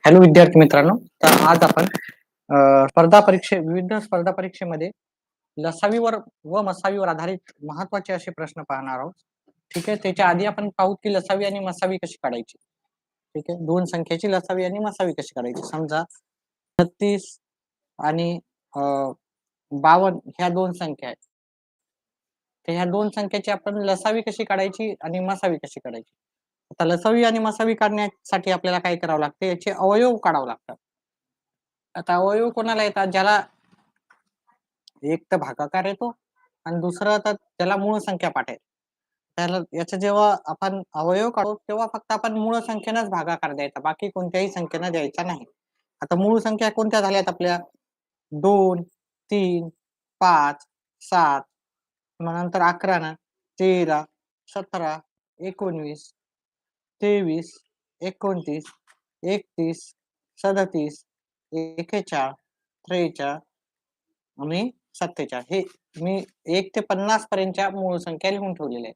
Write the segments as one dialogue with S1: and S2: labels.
S1: Hello विद्यार्थी मित्रांनो, तर आज आपण विविध स्पर्धा परीक्षेमध्ये लसावीवर व मसावीवर आधारित महत्त्वाचे असे प्रश्न पाहणार आहोत. ठीक आहे. त्याच्या आधी आपण पाहू की लसावी आणि मसावी कशी काढायची. ठीक आहे. 2 संख्येची लसावी आणि मसावी कशी काढायची. समजा 36 आणि अ, 52 ह्या 2 संख्या आहेत. तर ह्या 2 संख्येची आपण लसावी कशी काढायची आणि मसावी कशी काढायची. आता लसावी आणि मसावी काढण्यासाठी आपल्याला काय करावं लागतं, याचे अवयव काढावे लागतात. आता अवयव कोणाला येतात? ज्याला एक तर भागाकार येतो आणि दुसरं तर त्याला मूळ संख्या पाठ आहे. त्याला याचं जेव्हा आपण अवयव काढू तेव्हा फक्त आपण मूळ संख्येनंच भागाकार द्यायचा. बाकी कोणत्याही संख्येनं द्यायचा नाही. आता मूळ संख्या कोणत्या झाल्यात आपल्या? 2, 3, 5, 7 मग नंतर 11 ना, 13, 17, 19, 23, 29, 31, 37, 41, 43 आणि 47 हे मी 1 ते 50 पर्यंतच्या मूळ संख्या लिहून ठेवलेल्या आहेत.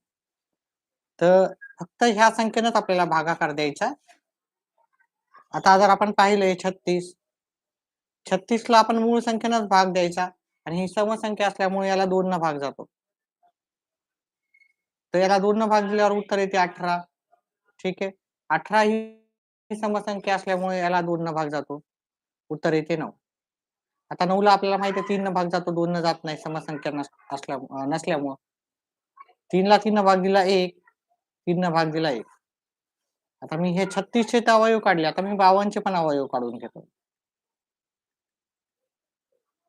S1: तर फक्त ह्या संख्येनंच आपल्याला भागाकार द्यायचा. आता जर आपण पाहिलंय 36, 36 ला आपण मूळ संख्येनंच भाग द्यायचा आणि ही समसंख्या असल्यामुळे याला 2 न भाग जातो. तर याला 2 न भाग दिल्यावर उत्तर येते 18. ठीक आहे. 18 ही समसंख्या असल्यामुळे याला 2 न भाग जातो. उत्तर येते 9. आता 9 ला आपल्याला माहिती आहे 3 न भाग जातो, 2 न जात नाही समसंख्या नसल्यामुळं. 3 ला 3 न भाग दिला 1, 3 न भाग दिला 1. आता मी हे 36 चे तर अवयव काढले. आता मी 52 चे पण अवयव काढून घेतो.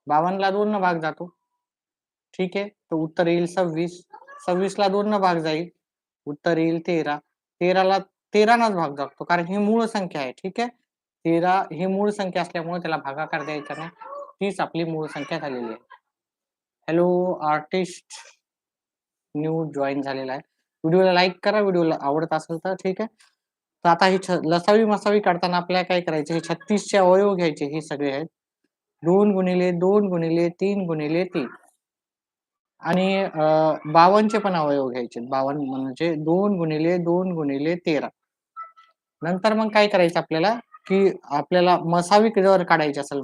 S1: 52 ला 2 न भाग जातो. ठीक आहे. तर उत्तर येईल 26. 26 ला 2 न भाग जाईल. उत्तर येईल 13. 13 ला 13 नच भाग जातो कारण ही मूळ संख्या आहे. ठीक आहे. 13 ही मूळ संख्या असल्यामुळे त्याला भागाकार द्यायचा नाही. तीच आपली मूळ संख्या झालेली आहे. हॅलो आर्टिस्ट न्यू जॉइन झालेला आहे. व्हिडिओला लाईक करा, व्हिडिओला आवडत असेल तर ठीक आहे. तर आता ही लसावी मसावी काढताना आपल्याला काय करायचं, हे 36 चे अवयव घ्यायचे हे सगळे आहेत. 2 गुणिले 2 गुणिले 3 गुणिले 3 आणि 52 चे पण अवयव घ्यायचे. 52 म्हणजे 2 गुणिले 2 गुणिले 13. नंतर मग काय करायचं आपल्याला, की आपल्याला मसावी जर काढायची असेल,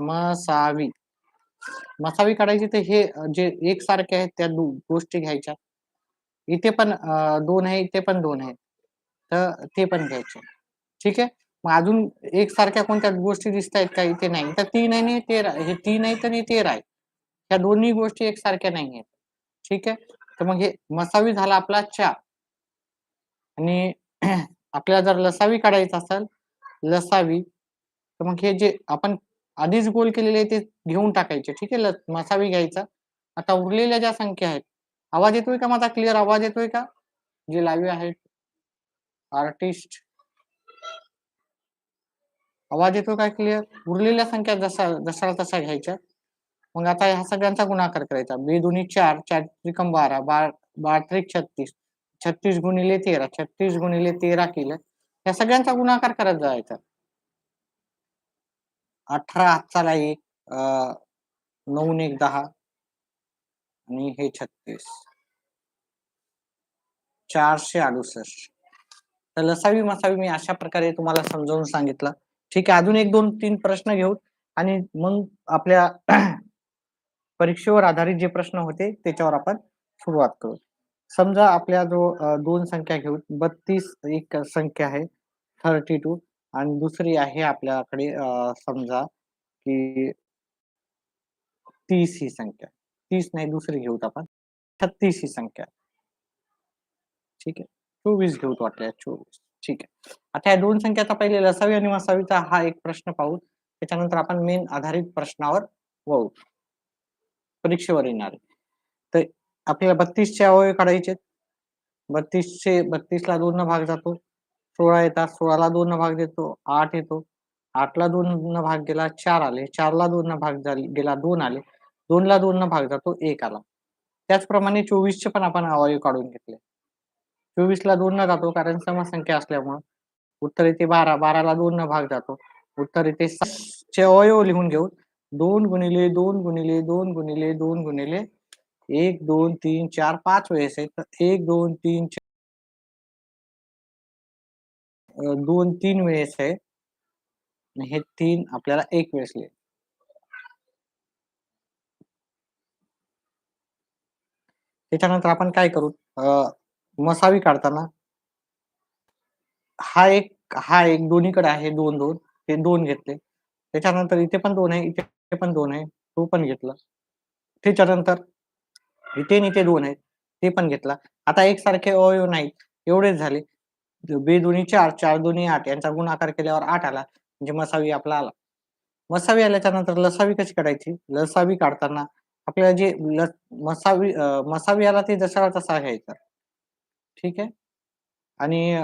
S1: मसावी काढायची तर हे जे एकसारखे आहेत त्या गोष्टी घ्यायच्या. इथे पण 2 आहे, इथे पण 2 आहेत. तर ते पण घ्यायचे. ठीक आहे. मग अजून एकसारख्या कोणत्या गोष्टी दिसतायत का? इथे नाही. तर 3 आणि 13 हे 3 आहेत आणि 13 आहे. ह्या दोन्ही गोष्टी एकसारख्या नाहीयेत. ठीक आहे. तर मग हे मसावी झाला आपला 4 आणि आपल्याला जर लसावी काढायचा असेल, लसावी तर मग हे जे आपण आधीच गोल केलेले आहे ते घेऊन टाकायचे. ठीक आहे. मसावी घ्यायचा. आता उरलेल्या ज्या संख्या आहेत, आवाज येतोय का माझा क्लिअर आवाज येतोय का? जे लाईव्ह आहेत, आर्टिस्ट आवाज येतो का क्लिअर? उरलेल्या संख्या जसा तसा घ्यायच्या. मग आता ह्या सगळ्यांचा गुणाकार करायचा. बेदोन्ही 4, 4 त्रिकम 12, 12 त्रिक 36, 36 गुणिले 13, 36 गुणिले 13 केलं. या सगळ्यांचा गुणाकार करत जायचा. 18 हातचाला 1, 9 आणि 1 10 आणि हे 36. 468. तर लसावी मसावी मी अशा प्रकारे तुम्हाला समजावून सांगितलं. ठीक आहे. अजून 1, 2, 3 प्रश्न घेऊ आणि मग आपल्या परीक्षेवर आधारित जे प्रश्न होते त्याच्यावर आपण सुरुवात करू. समजा आपल्या जो 2 संख्या घेऊ. 32 एक संख्या आहे 32 आणि दुसरी आहे आपल्याकडे समजा की 30 ही संख्या. 30 नाही दुसरी घेऊत आपण. 36 ही संख्या. ठीक आहे. 24 घेऊत वाटल्यास 24. ठीक आहे. आता या 2 संख्याचा पहिले लसावी आणि मसावीचा हा एक प्रश्न पाहू. त्याच्यानंतर आपण मेन आधारित प्रश्नावर वळू. परीक्षेवर येणार आहे. तर आपल्याला 32 चे अवयव काढायचे. 32 ला 2 न भाग जातो. 16 येतात. 16 ला 2 न भाग देतो. 8 येतो. 8 ला 2 न भाग गेला 4 आले. 4 ला 2 न भाग गेला 2 आले. 2 ला 2 न भाग जातो 1 आला. त्याचप्रमाणे 24 चे पण आपण अवयव काढून घेतले. 24 ला 2 न जातो कारण समसंख्या असल्यामुळं. उत्तर येते 12. 12 ला 2 न भाग जातो. उत्तर येते 6 चे अवयव लिहून घेऊ. 2 गुणिले 2 गुणिले 2 गुणिले 2 गुणिले 1, 2, 3, 4, 5 वेळेस आहे. तर 1, 2, 3, 2, 3 वेळेस आहे. आणि हे 3 आपल्याला एक वेळेस लिहायचे. त्याच्यानंतर आपण काय करू मसावी काढताना हा एक दोन्हीकडे आहे 2-2 हे 2 घेतले. त्याच्यानंतर इथे पण 2 आहे, इथे पण 2 आहे, तो पण घेतला. त्याच्यानंतर इथे आणि इथे 2 आहेत, ते पण घेतला. आता एकसारखे अवयव नाहीत, एवढेच झाले. बे दोन्ही 4, 4 दोन्ही 8 यांचा गुणाकार केल्यावर 8 आला, म्हणजे मसावी आपला आला. मसावी आल्याच्या नंतर लसावी कशी काढायची? लसावी काढताना आपल्याला जे मसावी आला ते जसाला तसा घ्यायचा. ठीक आहे? आणि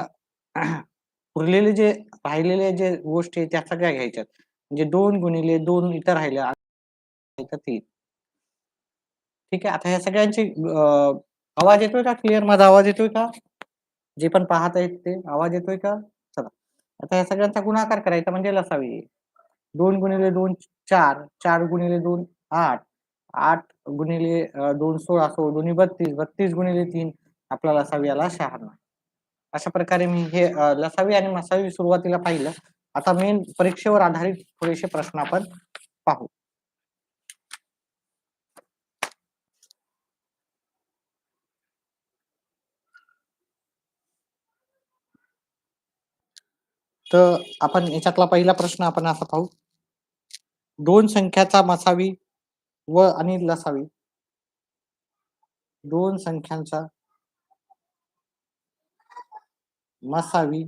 S1: उरलेले जे राहिलेले जे गोष्टी आहेत त्या सगळ्या घ्यायच्यात. म्हणजे 2 गुणिले 2 इथं राहिल्या, इथं 3. ठीक आहे. आता ह्या सगळ्यांची आवाज येतोय का क्लिअर माझा आवाज येतोय का? जे पण पाहत आहेत ते आवाज येतोय का? चला. आता या सगळ्यांचा गुणाकार करायचा म्हणजे लसावी. 2 गुणिले 2 4, 4 गुणिले 2 8, 8 गुणिले 2 16, 16 दोन्ही 32, 32 गुणिले 3 आपला लसावी आला 96. अशा प्रकारे मी हे लसावी आणि मसावी सुरुवातीला पाहिलं. आता मेन परीक्षेवर आधारित थोडेसे प्रश्न आपण पाहू. तर आपण याच्यातला पहिला प्रश्न आपण असा पाहू. 2 संख्याचा मसावी व आणि लसावी 2 संख्यांचा मसावी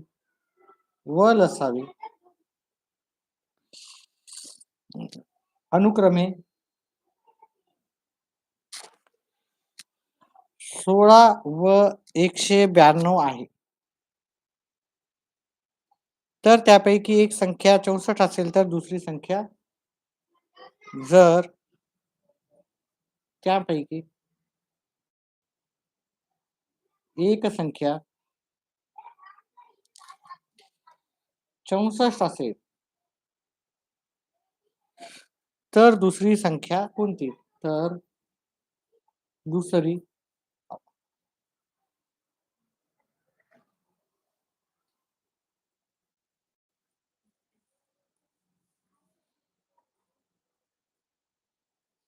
S1: व लसावी अनुक्रमे 16 व 192 आहे. तर त्यापैकी एक संख्या 64 असेल तर दुसरी संख्या जर त्यापैकी एक संख्या 64 असेल तर दुसरी संख्या कोणती? तर दुसरी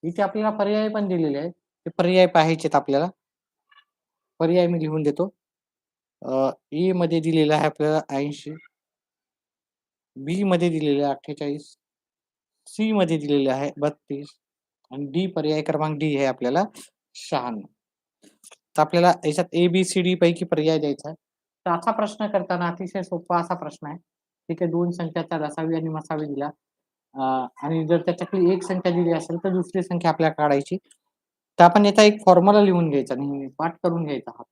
S1: इथे आपल्याला पर्याय पण दिलेले आहेत. ते पर्याय पाहायचेत आपल्याला. पर्याय मी लिहून देतो. ए मध्ये दिलेलं आहे आपल्याला 80, बी मध्ये दिलेलं आहे 48, सी मध्ये दिलेले आहे 32 आणि डी पर्याय क्रमांक डी आहे आपल्याला 96. तर आपल्याला याच्यात ए-बी-सी-डी पैकी पर्याय द्यायचा आहे. तर असा प्रश्न करताना अतिशय सोपा असा प्रश्न आहे. ठीक आहे. 2 संख्याचा लसावी आणि मसावी दिला. आणि जर त्याच्यातली एक संख्या दिली असेल तर दुसरी संख्या आपल्याला काढायची. तर आपण याचा एक फॉर्म्युला लिहून घ्यायचा नेहमी पाठ करून घ्यायचा हा.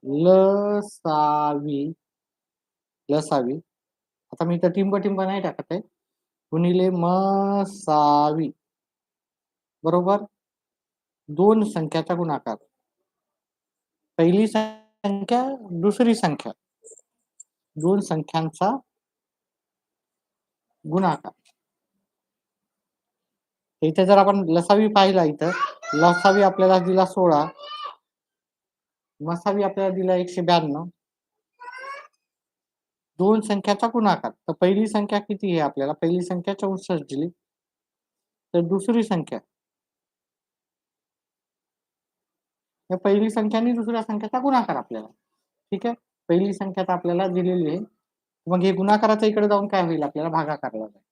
S1: लसावी लसावी आता मी इथं टिंब-टिंब नाही टाकत आहे. गुणिले मसावी बरोबर 2 संख्याचा गुणाकार. पहिली संख्या, दुसरी संख्या. 2 संख्यांचा गुणाकार. इथे जर आपण लसावी पाहिला इथं, लसावी आपल्याला दिला 16, मसावी आपल्याला दिला 192. 2 संख्याचा गुणाकार. तर पहिली संख्या किती आहे आपल्याला? पहिली संख्या 64 दिली. तर दुसरी संख्या या पहिली संख्या आणि दुसऱ्या संख्येचा गुणाकार आपल्याला. ठीक आहे. पहिली संख्या तर आपल्याला दिलेली आहे. मग हे गुणाकाराचं इकडे जाऊन काय होईल आपल्याला भागाकारला जाईल.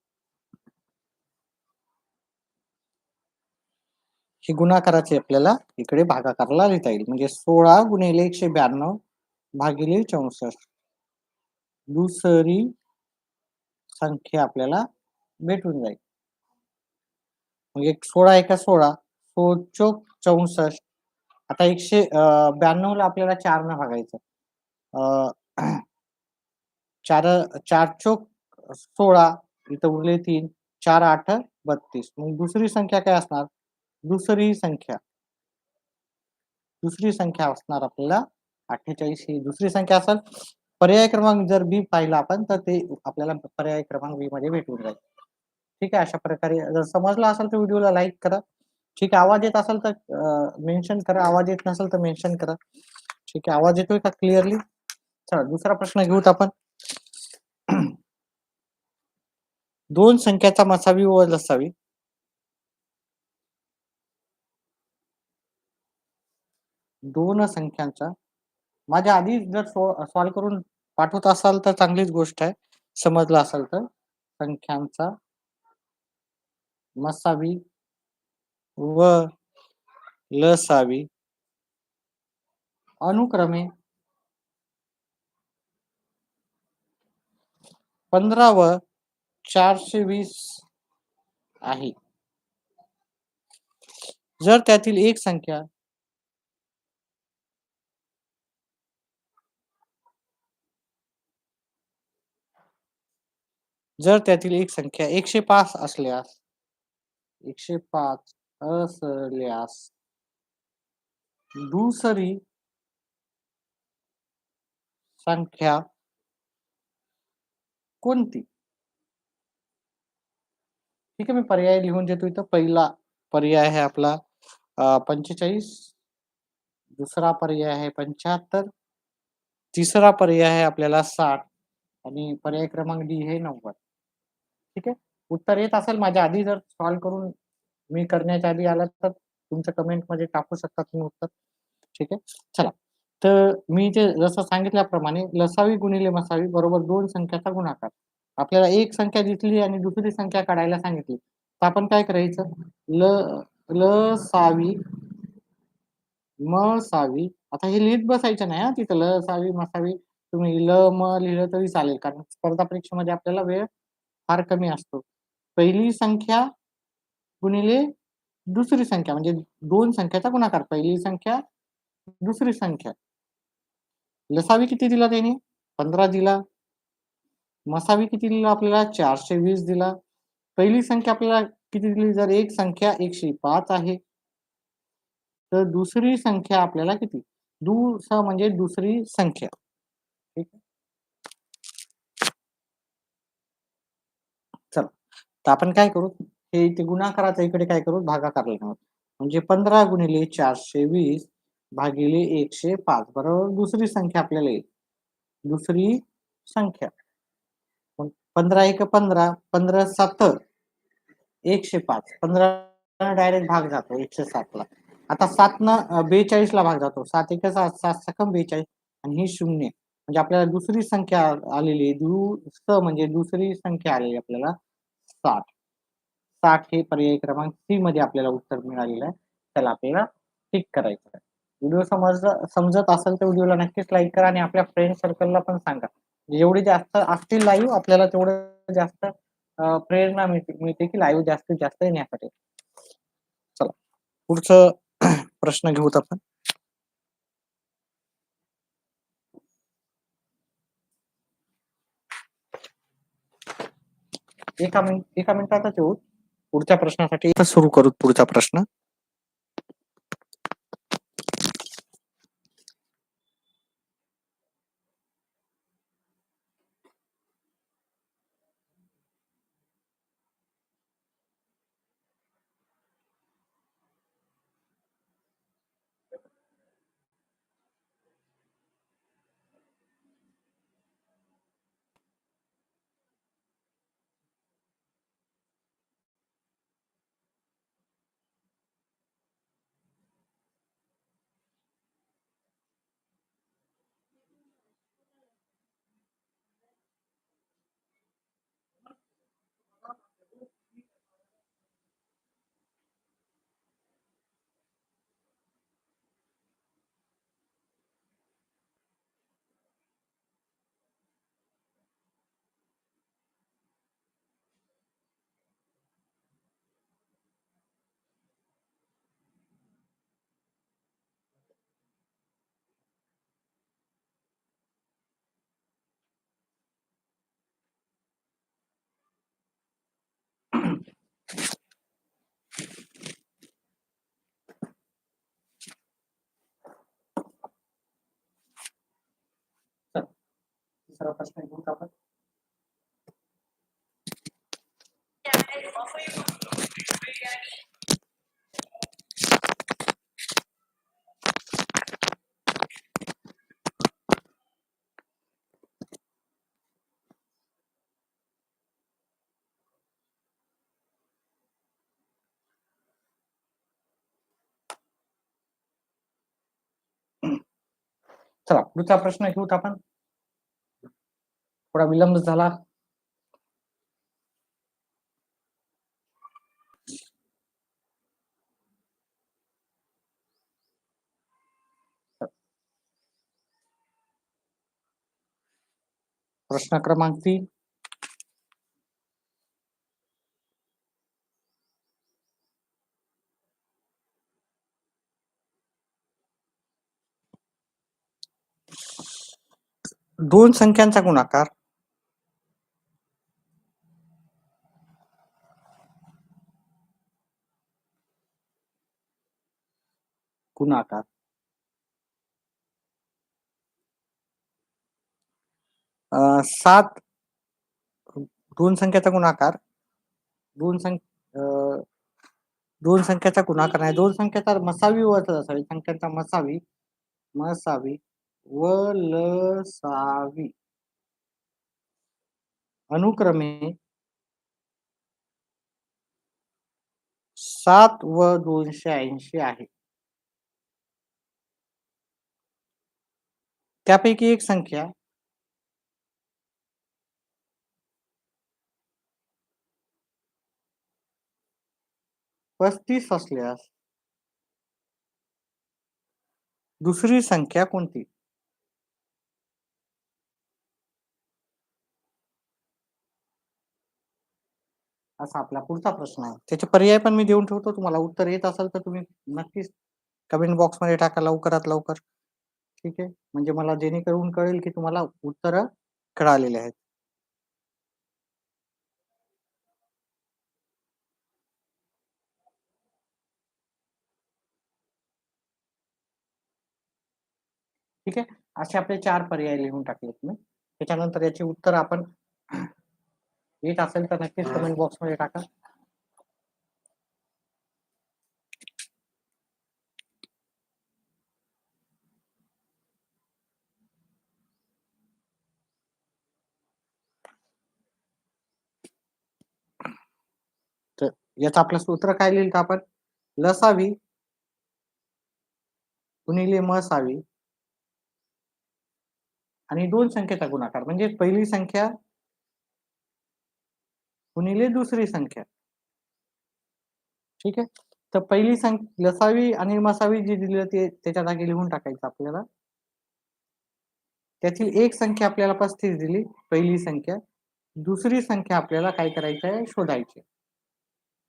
S1: हे गुणाकाराचे आपल्याला इकडे भागाकारला लिहिता येईल. म्हणजे 16 गुणिले 192 भागिले 64. दुसरी संख्या आपल्याला भेटून जाईल. म्हणजे 16 एका 16, 16 चोक 64. आता 192 ला आपल्याला 4 ने भागायचं. 4 4 चोक 16 इथं उरले 3, 4 8 32. मग दुसरी संख्या काय असणार? दुसरी संख्या असणार आपल्याला 48 ही दुसरी संख्या असेल. पर्याय क्रमांक जर बी पाहिला आपण तर ते आपल्याला पर्याय क्रमांक बी मध्ये भेटून जाईल. ठीक आहे. अशा प्रकारे जर समजलं असेल तर व्हिडिओला लाईक करा. ठीक आहे. आवाज येत असेल तर मेन्शन करा. आवाज येत नसेल तर मेन्शन करा. ठीक आहे. आवाज येतोय का क्लिअरली? चला दुसरा प्रश्न घेऊत आपण. दोन संख्याचा मसावी व लसावी. दोन संख्यांचा माझ्या आधी जर सॉल्व्ह करून पाठवत असाल तर चांगलीच गोष्ट आहे. समजलं असेल तर संख्यांचा मसावी व लसावी अनुक्रमे 15 व 420 आहे. जर त्यातील एक संख्या जर त्यातील एक संख्या 105 असल्यास 105 असल्यास दुसरी संख्या कोणती? ठीक आहे, मी पर्याय लिहून देतो इथं. पहिला पर्याय आहे आपला 45, दुसरा पर्याय आहे 75, तिसरा पर्याय आहे आपल्याला 60 आणि पर्याय क्रमांक डी हे 90. ठीक आहे. उत्तर येत असेल माझ्या आधी जर सॉल्व्ह करून मी करण्याच्या आधी आला तर तुमच्या कमेंटमध्ये टाकू शकता तुम्ही उत्तर. ठीक आहे. चला. तर मी जे जसं सांगितल्याप्रमाणे लसावी गुणिले मसावी बरोबर 2 संख्याचा गुणाकार. आपल्याला एक संख्या दिसली आणि दुसरी संख्या काढायला सांगितली. तर आपण काय करायचं? लसावी मसावी आता हे लिहित बसायचं नाही हां, तिथं लसावी मसावी तुम्ही म लिहिलं तरी चालेल कारण स्पर्धा परीक्षेमध्ये आपल्याला वेळ फार कमी असतो. पहिली संख्या गुणिले दुसरी संख्या म्हणजे 2 संख्याचा गुणाकार. पहिली संख्या, दुसरी संख्या. लसावी किती दिला त्याने? 15 दिला. मसावी किती दिला आपल्याला? 420 दिला. पहिली संख्या आपल्याला किती दिली? जर एक संख्या 105 आहे. तर दुसरी संख्या आपल्याला किती? म्हणजे दुसरी संख्या. ठीक आहे. चला. तर आपण काय करू? हे इथे गुणाकाराचं इकडे काय करू? भागाकार लिहू. म्हणजे 15 गुणिले 420 भागिले 105 बरोबर दुसरी संख्या आपल्याला येईल. दुसरी संख्या. 15 एक 15, 15 सात 105. 15 डायरेक्ट भाग जातो 107 ला. आता 7 न 42 ला भाग जातो. 7 एक 7, 7 सकम 42 आणि ही 0. म्हणजे आपल्याला दुसरी संख्या आलेली आहे. म्हणजे दुसरी संख्या आलेली आपल्याला 60. 60 हे पर्याय क्रमांक सी मध्ये आपल्याला उत्तर मिळालेलं आहे. त्याला आपल्याला टिक करायचं आहे. व्हिडिओ समजत असेल तर व्हिडिओला नक्कीच लाईक करा आणि आपल्या फ्रेंड सर्कलला पण सांगा. जेवढे जास्त असतील लाईव्ह आपल्याला तेवढं जास्त प्रेरणा मिळते की लाईव्ह जास्तीत जास्त येण्यासाठी. चला पुढचं प्रश्न घेऊत आपण. एका मिनिटातच येऊ. पुढच्या प्रश्नासाठी सुरू करू. पुढचा प्रश्न. तिसरा प्रश्न घेऊ आपण. चला पुढचा प्रश्न घेऊत आपण. थोडा विलंब झाला. प्रश्न क्रमांक 3. दोन संख्यांचा गुणाकार गुणाकार 7 दोन संख्याचा गुणाकार दोन संख्याचा गुणाकार नाही, दोन संख्याचा मसावी व लसावी, संख्यांचा मसावी व लसावी अनुक्रमे 7 व 280 आहे. त्यापैकी एक संख्या 35 असल्यास दुसरी संख्या कोणती? असा आपला पुढचा प्रश्न आहे. त्याचे पर्याय पण मी देऊन ठेवतो. तुम्हाला उत्तर येत असेल तर तुम्ही नक्कीच कमेंट बॉक्समध्ये टाका लवकरात लवकर. ठीक आहे. म्हणजे मला जेणेकरून कळेल की तुम्हाला उत्तर कळालेले आहेत. ठीक आहे. असे आपले 4 पर्याय लिहून टाकलेत मी. त्याच्यानंतर याची उत्तर आपण येत असेल तर नक्कीच कमेंट बॉक्समध्ये टाका. तर याचं आपलं सूत्र काय लिहिलं आपण? लसावी गुणिले मसावी आणि दोन संख्येचा गुणाकार म्हणजे पहिली संख्या गुणिले दुसरी संख्या. ठीक आहे. तर पहिली संख्या लसावी आणि मसावी जे दिलं ते त्याच्या जागी लिहून टाकायचं आपल्याला. त्यातील एक संख्या आपल्याला 35 दिली, पहिली संख्या. दुसरी संख्या आपल्याला काय करायचं आहे? शोधायची.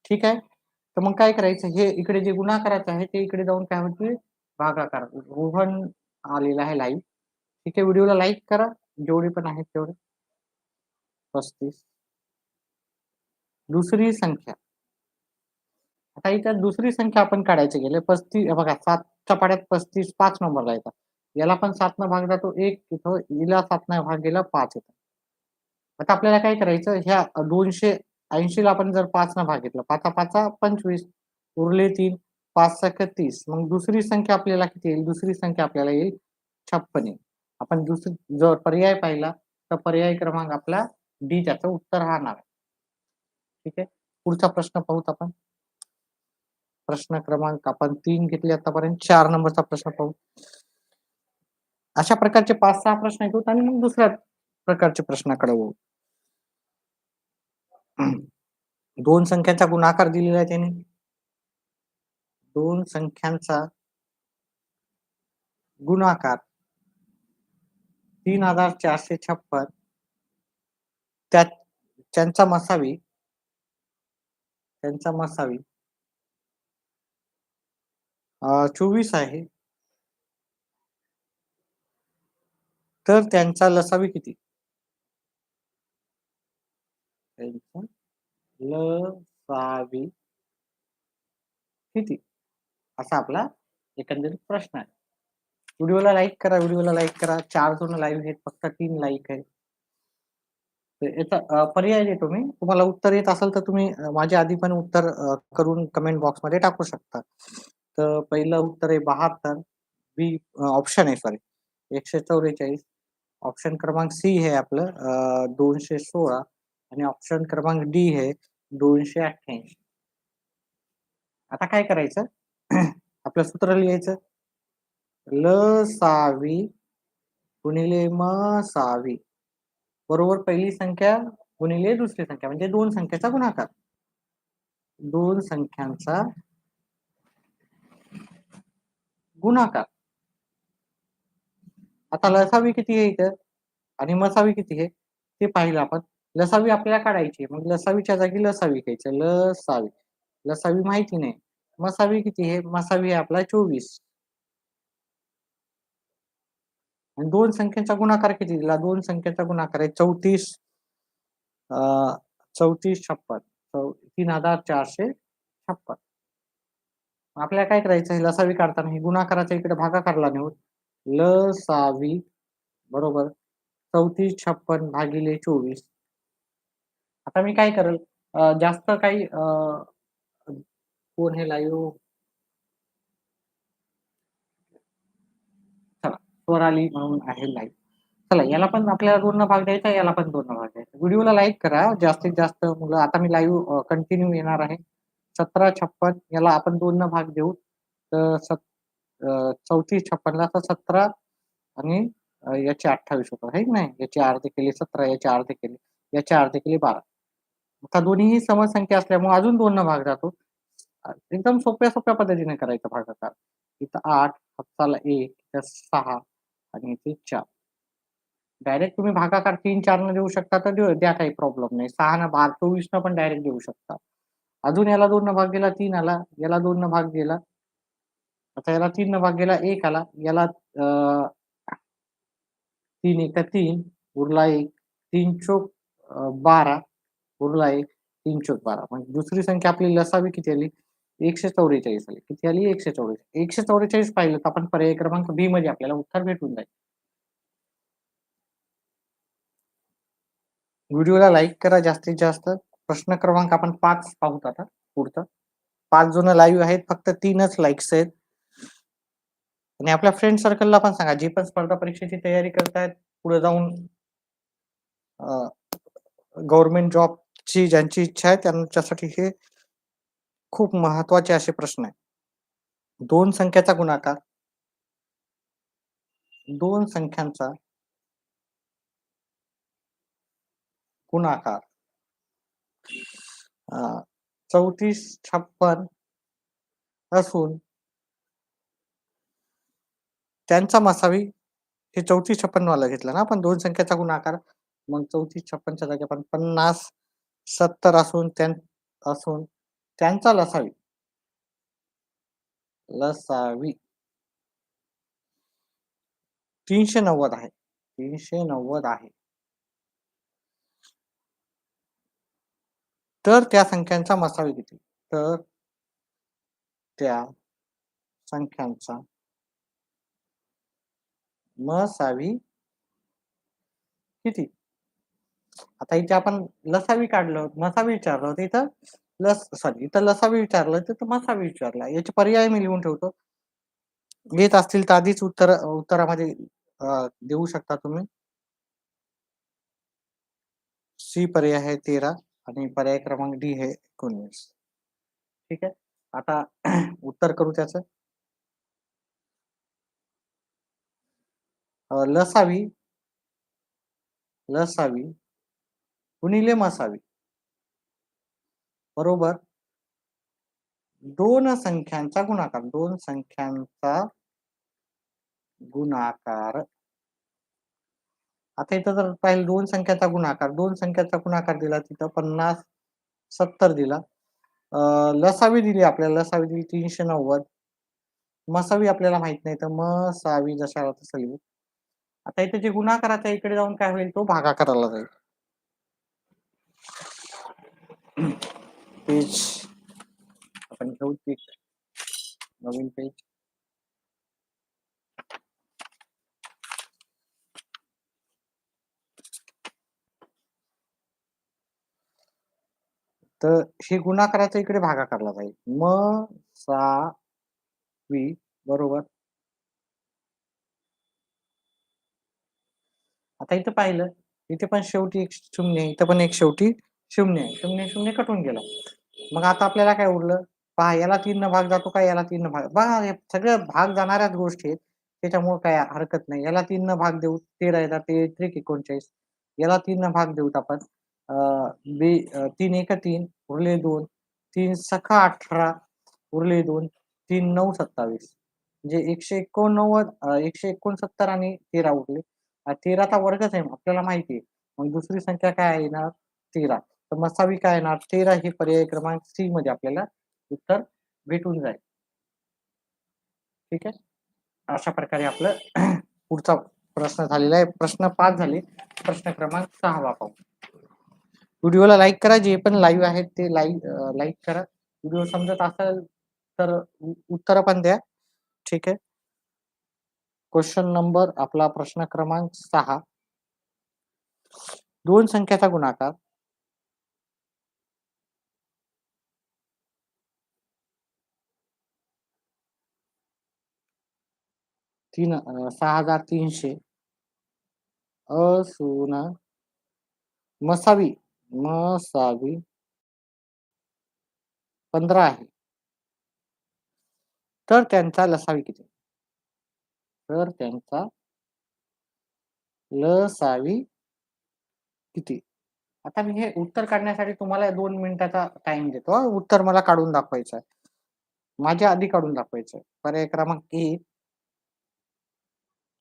S1: ठीक आहे. तर मग काय करायचं? हे इकडे जे गुणाकाराचं आहे ते इकडे जाऊन काय होते? भागाकार. रोहन आलेला आहे लाईव्ह. ठीक आहे. व्हिडिओला लाईक करा जेवढे पण आहेत तेवढे. 35. दुसरी संख्या. आता इथं दुसरी संख्या आपण काढायची गेले 35 बघा 7च्या पाड्यात 35 5 नंबरला येतात. याला पण 7 न भाग जातो 1 इथं हिला 7 न भाग गेला 5 येतात. आता आपल्याला काय करायचं ह्या 280 ला आपण जर 5 न भाग घेतला 5 5 25 उरले 3 5 सक 30 मग दुसरी संख्या आपल्याला किती येईल? दुसरी संख्या आपल्याला येईल 56 येईल. आपण दुसरी जर पर्याय पाहिला तर पर्याय क्रमांक आपला डी त्याचं उत्तर राहणार. ठीक आहे. पुढचा प्रश्न पाहूत आपण. प्रश्न क्रमांक आपण 3 घेतले आतापर्यंत 4 नंबरचा प्रश्न पाहू. अशा प्रकारचे 5-6 प्रश्न घेऊ आणि मग दुसऱ्या प्रकारचे प्रश्नाकडे वळू. दोन संख्यांचा गुणाकार दिलेला आहे त्याने. दोन संख्यांचा गुणाकार 3456 त्यात त्यांचा मसावी 24 आहे. तर त्यांचा लसावी किती? त्यांचा लसावी किती? असा आपला एकंदरीत प्रश्न आहे. व्हिडिओला लाईक करा. 4 जण लाईव्ह आहेत फक्त 3 लाईक आहे. याचा पर्याय देतो मी. तुम्हाला उत्तर येत असेल तर तुम्ही माझ्या आधी पण उत्तर करून कमेंट बॉक्समध्ये टाकू शकता. तर पहिलं उत्तर आहे 72. बी ऑप्शन आहे सॉरी 144. ऑप्शन क्रमांक सी आहे आपलं 216 आणि ऑप्शन क्रमांक डी आहे 288. आता काय करायचं? आपलं सूत्र लिहायचं. लसावी गुणिले मसावी बरोबर पहिली संख्या गुणिले दुसरी संख्या म्हणजे दोन संख्येचा गुणाकार. दोन संख्यांचा गुणाकार. आता लसावी किती आहे इथं आणि मसावी किती आहे ते पाहिलं आपण. लसावी आपल्याला काढायची आहे. मग लसावीच्या जागी लसावी घ्यायचं. लसावी. लसावी माहिती नाही. मसावी किती आहे? मसावी आहे आपला 24. आणि दोन संख्यांचा गुणाकार किती दिला? दोन संख्यांचा गुणाकार आहे 34 अ, 3456 3456. आपल्याला काय करायचं आहे लसावी काढताना हे गुणाकाराच्या इकडे भागाकारला नेऊ. लसावी बरोबर 3456 भागिले 24. आता मी काय करेल जास्त काही कोण हे लाईव्ह चला स्वराली म्हणून आहे लाईव्ह. चला याला पण आपल्याला 2 भाग द्यायचा, याला पण 2 भाग द्यायचा. व्हिडिओला लाईक करा. जास्तीत जास्त मुलं आता मी लाईव्ह कंटिन्यू येणार आहे. 1756 याला आपण 2 भाग देऊ. तर 3456 ला आता 17 आणि याचे 28 होतात आहे की नाही? याचे अर्धे केले 17, याचे अर्धे केले, याचे अर्धे केले 12. आता दोन्हीही समसंख्या असल्यामुळे अजून 2 भाग जातो. एकदम सोप्या-सोप्या पद्धतीने करायचा भागाकार. इथं 8, हाताला 1, इथं 6 आणि इथे 4. डायरेक्ट तुम्ही भागाकार 3-4 न देऊ शकता तर द्या काही प्रॉब्लेम नाही. 6 न 24 न पण डायरेक्ट देऊ शकता. अजून याला 2 न भाग गेला 3 आला, याला 2 न भाग गेला. आता याला 3 न भाग गेला 1 आला. याला 3 एका 3 उरला 1. 3 चोक 12 उरला 1. 3 चोक 12 म्हणजे दुसरी संख्या आपली लसावी किती आली? 144 आली. किती आली? 144. 144 पाहिलं तर आपण पर्याय क्रमांक बी मध्ये आपल्याला उत्तर भेटून जाईल. व्हिडिओला लाईक करा जास्तीत जास्त. प्रश्न क्रमांक आपण 5 पाहूत आता पुढचा. 5 जण लाईव्ह आहेत. फक्त 3च लाईक्स आहेत. आणि आपल्या फ्रेंड सर्कलला पण सांगा, जे पण स्पर्धा परीक्षेची तयारी करतायत, पुढे जाऊन गव्हर्नमेंट जॉबची ज्यांची इच्छा आहे त्यांच्यासाठी हे खूप महत्त्वाचे असे प्रश्न आहेत. 2 संख्याचा गुणाकार, 2 संख्यांचा गुणाकार 3456 असून त्यांचा मसावी हे 3456 वाला घेतला ना आपण 2 संख्याचा गुणाकार. मग 3456 च्या जागी आपण 50 70 असून त्यांचा लसावी लसावी 390 आहे. 390 आहे. तर त्या संख्यांचा मसावी किती? तर त्या संख्यांचा मसावी किती? आता इथे आपण लसावी काढलं, मसावी विचारलं होतं. इथं लसावी विचारलं, तिथं मसावी विचारला. याचे पर्याय मी लिहून ठेवतो. येत असतील तर आधीच उत्तरामध्ये देऊ शकता तुम्ही. सी पर्याय आहे 13 आणि पर्याय क्रमांक डी आहे 19. ठीक आहे. आता उत्तर करू त्याचं. लसावी लसावी गुणिले मसावी बरोबर 2 संख्यांचा गुणाकार. 2 संख्यांचा गुणाकार. आता इथं जर पाहिलं 2 संख्याचा गुणाकार, 2 संख्याचा गुणाकार दिला तिथं 50, 70 दिला. लसावी दिली आपल्याला, लसावी दिली 390. मसावी आपल्याला माहित नाही तर मसावी जशाला तसं लिहू. आता इथे जे गुणाकाराच्या इकडे जाऊन काय होईल तो भागाकाराला जाईल. पेज आपण घेऊ नवीन पेज. तर हे गुणाकाराच्या इकडे भागाकारला जाईल. वी बरोबर. आता इथं पाहिलं, इथे पण शेवटी एक शून्य आहे, इथं पण एक शेवटी शून्य आहे. 0-0 कटून गेला. मग आता आपल्याला काय उरलं? पहा याला 3 न भाग जातो का? याला 3 न भाग. पहा हे सगळ्या भाग जाणाऱ्याच गोष्टी आहेत. त्याच्यामुळे काय हरकत नाही. याला 3 न भाग देऊ. 13 येतात ते त्रिक 39. याला 3 न भाग देऊत आपण. अ, 3 एका 3 उरले 2. 3 सखा 18 उरले 2. 3 9 27. म्हणजे 189 169 आणि 13 उरले. 13चा वर्गच आहे आपल्याला माहिती आहे. मग दुसरी संख्या काय येणार? 13. तर मसावी काय येणार? 13 हे पर्याय क्रमांक सी मध्ये आपल्याला उत्तर भेटून जाईल. ठीक आहे. अशा प्रकारे आपलं पुढचा प्रश्न झालेला आहे. प्रश्न 5 झाले. प्रश्न क्रमांक 6 पाहू. व्हिडिओला लाईक करा. जे पण लाईव्ह आहेत ते लाईक करा. व्हिडिओ समजत असेल तर उत्तर पण द्या. ठीक आहे. क्वेश्चन नंबर आपला प्रश्न क्रमांक 6. 2 संख्याचा गुणाकार 6300 असून मसावी मसावी 15 आहे. तर त्यांचा लसावी किती? तर त्यांचा लसावी किती? आता मी हे उत्तर काढण्यासाठी तुम्हाला 2 मिनिटाचा टाइम देतो हां. उत्तर मला काढून दाखवायचं आहे. माझ्या आधी काढून दाखवायचं आहे. पर्याय क्रमांक 1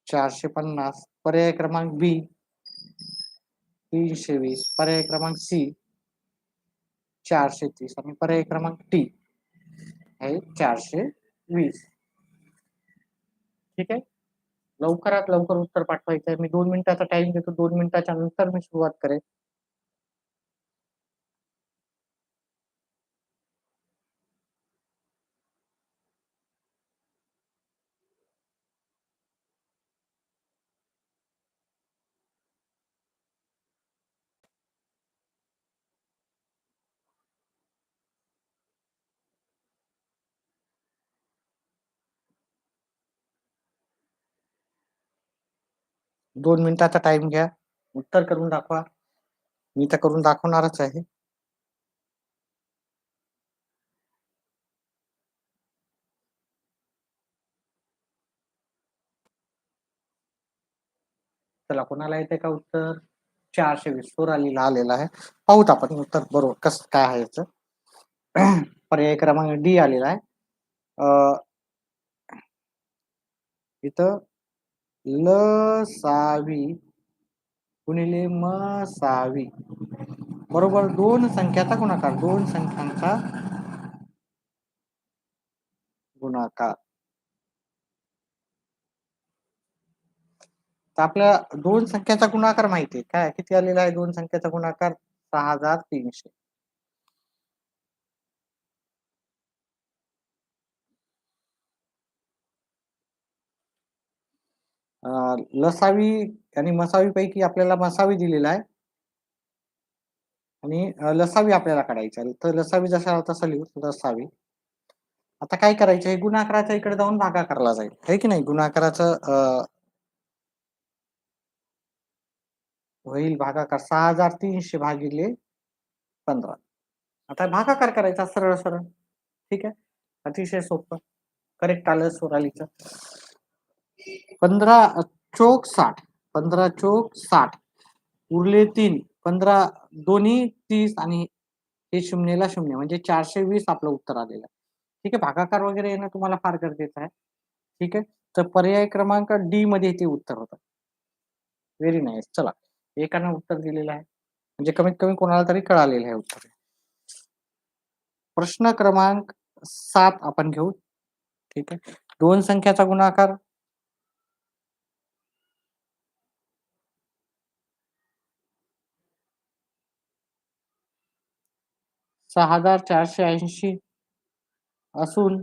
S1: 450. पर्याय क्रमांक बी 320. पर्याय क्रमांक सी 430 आणि पर्याय क्रमांक टी आहे 420. ठीक आहे. लवकरात लवकर उत्तर पाठवायचं आहे. मी 2 मिनिटाचा टाइम देतो. 2 मिनिटाच्या नंतर मी सुरुवात करेन. दोन मिनिटाचा टाइम घ्या. उत्तर करून दाखवा. मी तर करून दाखवणारच आहे. चला कोणाला येते का उत्तर? 420 सोरालीला आलेला आहे. पाहूत आपण उत्तर बरोबर कसं काय आहे याचं. पर्याय क्रमांक डी आलेला आहे. इथं लसावी गुणिले मसावी बरोबर 2 संख्याचा गुणाकार. 2 संख्यांचा गुणाकार. तर आपल्याला 2 संख्याचा गुणाकार माहिती आहे. काय किती आलेला आहे 2 संख्याचा गुणाकार? 6300. लसावी आणि मसावी पैकी आपल्याला मसावी दिलेला आहे. आणि लसावी आपल्याला काढायची आहे. तर लसावी जसा तसा लिहू लसावी. आता काय करायचं आहे गुणाकाराच्या इकडे जाऊन भागाकारला जाईल. आहे की नाही? गुणाकाराचं होईल भागाकार 6300 भागिले 15. आता भागाकार करायचा सरळ सरळ. ठीक आहे. अतिशय सोपं. करेक्ट आलं सोनालीचं. 15 चोक 60. 15 चोक 60. उरले 3. 15 दोन्ही 30 आणि हे शून्यला शून्य म्हणजे 420 आपलं उत्तर आलेलं आहे. ठीक आहे. भागाकार वगैरे येणं तुम्हाला फार गरजेचं आहे. ठीक आहे. तर पर्याय क्रमांक डी मध्ये ते उत्तर होतं. Very nice. चला. एकानं उत्तर दिलेलं आहे. म्हणजे कमीत कमी कोणाला तरी कळालेलं आहे उत्तर. प्रश्न क्रमांक 7 आपण घेऊ. ठीक आहे. 2 संख्याचा गुणाकार 6480 असून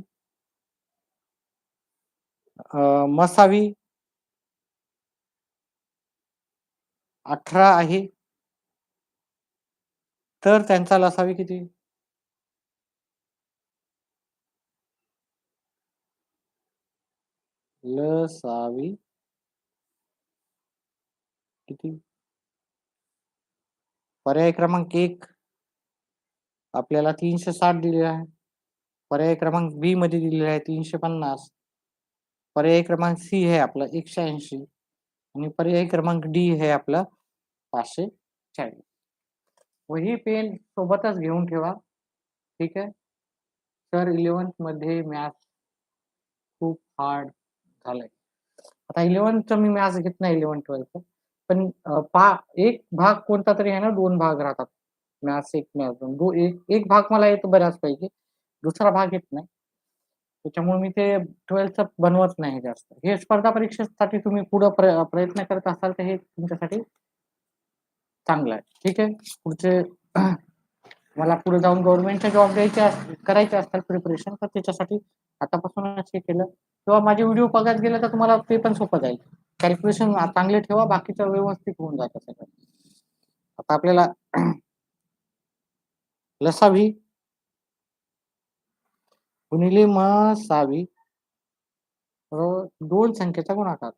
S1: मसावी 18 आहे. तर त्यांचा लसावी किती? लसावी किती? पर्याय क्रमांक 1 आपल्याला 360 दिलेला आहे. पर्याय क्रमांक बी मध्ये दिलेला आहे 350. पर्याय क्रमांक सी आहे आपलं 180 आणि पर्याय क्रमांक डी आहे आपलं 540. वही पेन सोबतच घेऊन ठेवा. ठीक आहे. तर 11th मध्ये मॅथ्स खूप हार्ड झालंय. आता 11th मी मॅथ्स घेत नाही 11-12th पण एक भाग कोणता तरी आहे ना, 2 भाग राहतात. Maths 1, maths 2. एक भाग मला येतो बऱ्याचपैकी. दुसरा भाग येत नाही. त्याच्यामुळे मी ते 12th बनवत नाही जास्त. हे स्पर्धा परीक्षेसाठी तुम्ही पुढे प्रयत्न करत असाल तर हे तुमच्यासाठी चांगलं आहे. ठीक आहे. पुढचे मला पुढे जाऊन गव्हर्नमेंटचा जॉब करायचे असतात प्रिपरेशन, तर त्याच्यासाठी आतापासूनच हे केलं किंवा माझे व्हिडिओ बघत गेले तर तुम्हाला ते पण सोपं जाईल. कॅल्क्युलेशन चांगले ठेवा, बाकीचं व्यवस्थित होऊन जातं सगळं. आता आपल्याला लसावी गुणिले मसावी बरोबर 2 संख्येचा गुणाकार.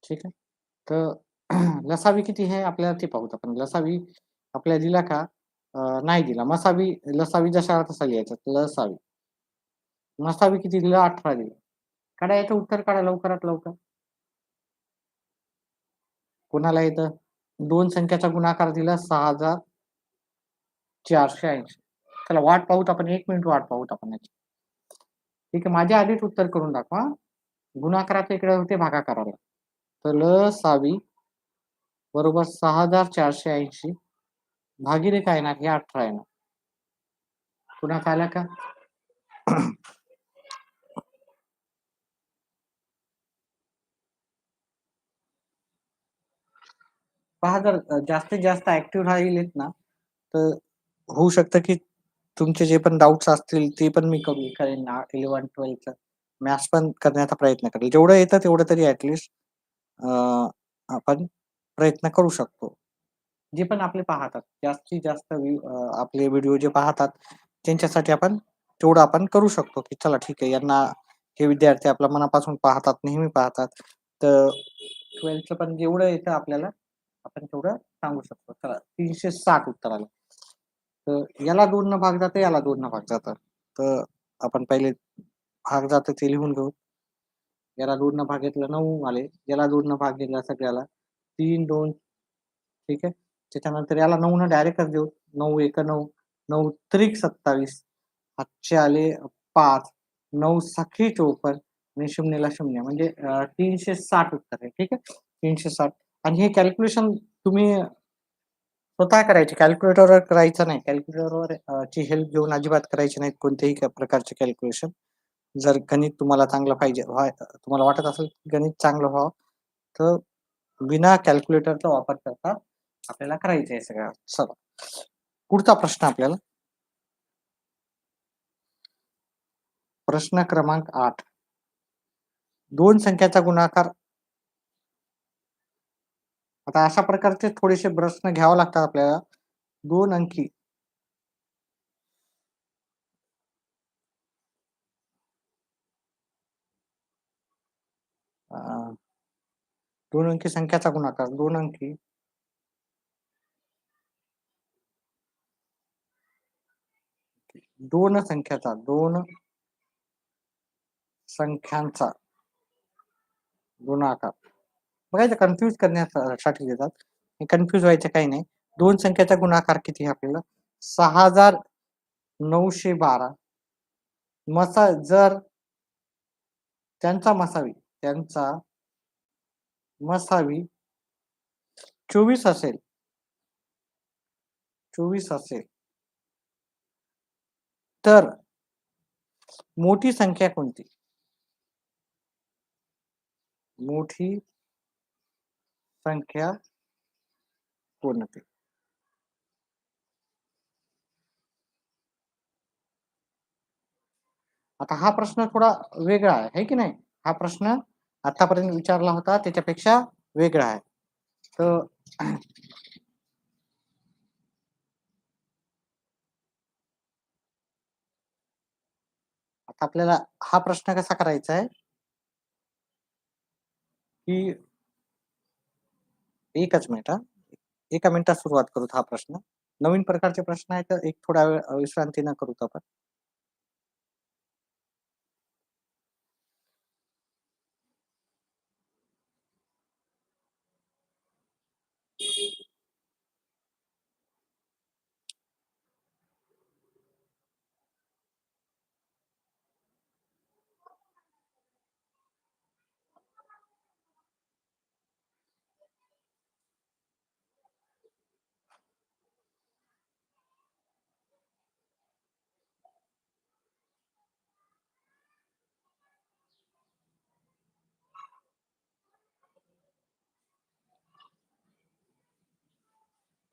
S1: ठीक आहे. तर लसावी किती आहे आपल्याला ते पाहूत आपण. लसावी आपल्याला दिला का? नाही दिला. लसावी जशा तसा लिहायचा. लसावी. मसावी किती दिलं? 18 दिलं. काढा याचं उत्तर काढा लवकरात लवकर. कोणाला येतं? 2 संख्याचा गुणाकार दिला 6480. चला वाट पाहूत आपण. 1 मिनिट वाट पाहूत आपण याची. ठीक आहे. माझ्या आधीच उत्तर करून दाखवा. गुणाकाराच्या इकडे होते भागाकाराला. तर लसावी बरोबर 6480 भागिले काय येणार? हे 18 येणार. कुणाचा आला का? पहा जर जास्तीत जास्त ऍक्टिव्ह राहिलेत ना, तर होऊ शकतं की तुमचे जे पण डाउट्स असतील ते पण मी कमी करेन 11-12चं. मॅथ्स पण करण्याचा प्रयत्न करेल. जेवढं येतं तेवढं तरी ॲटलीस्ट आपण प्रयत्न करू शकतो. जे पण आपले पाहतात, जास्तीत जास्त आपले व्हिडिओ जे पाहतात, त्यांच्यासाठी आपण तेवढं आपण करू शकतो, की चला ठीक आहे यांना हे विद्यार्थी आपल्या मनापासून पाहतात, नेहमी पाहतात. तर 12चं पण जेवढं येतं आपल्याला, आपण तेवढं सांगू शकतो. चला 360 उत्तर आलं. तर याला 2 न भाग जातं, याला 2 न भाग जातं. तर आपण पहिले भाग जातं ते लिहून घेऊ. याला 2 न भाग घेतला 9 आले. याला 2 न भाग दिला सगळ्याला 3, 2 ठीक आहे. त्याच्यानंतर याला 9 न डायरेक्टच देऊ. 9 एक 9, 9 त्रिक 27, हातचे आले 5, 9 सखे 54 आणि शून्यला शून्य म्हणजे 360 उत्तर आहे. ठीक आहे. 360 आणि हे कॅल्क्युलेशन तुम्ही स्वतः करायचे. कॅल्क्युलेटरवर करायचं नाही. कॅल्क्युलेटरवर ची हेल्प घेऊन अजिबात करायची नाहीत कोणत्याही प्रकारचे कॅल्क्युलेशन. जर गणित तुम्हाला चांगलं पाहिजे तुम्हाला वाटत असेल गणित चांगलं व्हावं, तर बिना कॅल्क्युलेटरचा वापर करता आपल्याला करायचं आहे सगळं. चला पुढचा प्रश्न आपल्याला प्रश्न क्रमांक 8. 2 संख्याचा गुणाकार. आता अशा प्रकारचे थोडेसे प्रश्न घ्यावे लागतात आपल्याला. 2 अंकी 2 अंकी संख्याचा गुणाकार 2 अंकी 2 संख्यांचा गुणाकार. बघायचं कन्फ्यूज करण्यासाठी देतात. हे कन्फ्यूज व्हायचं काही नाही. 2 संख्याचा गुणाकार किती आहे आपल्याला? 6912 जर त्यांचा मसावी 24 असेल 24 असेल तर मोठी संख्या कोणती? मोठी संख्या कोणती? आता हा प्रश्न थोडा वेगळा आहे, है की नाही? हा प्रश्न आतापर्यंत विचारला होता त्याच्यापेक्षा वेगळा आहे. तर आता आपल्याला हा प्रश्न कसा करायचा आहे, की एकच मिनिट हां. एका मिनिटात सुरुवात करूत हा प्रश्न. नवीन प्रकारचे प्रश्न आहेत तर एक थोडा वेळ विश्रांतीनं करूत आपण.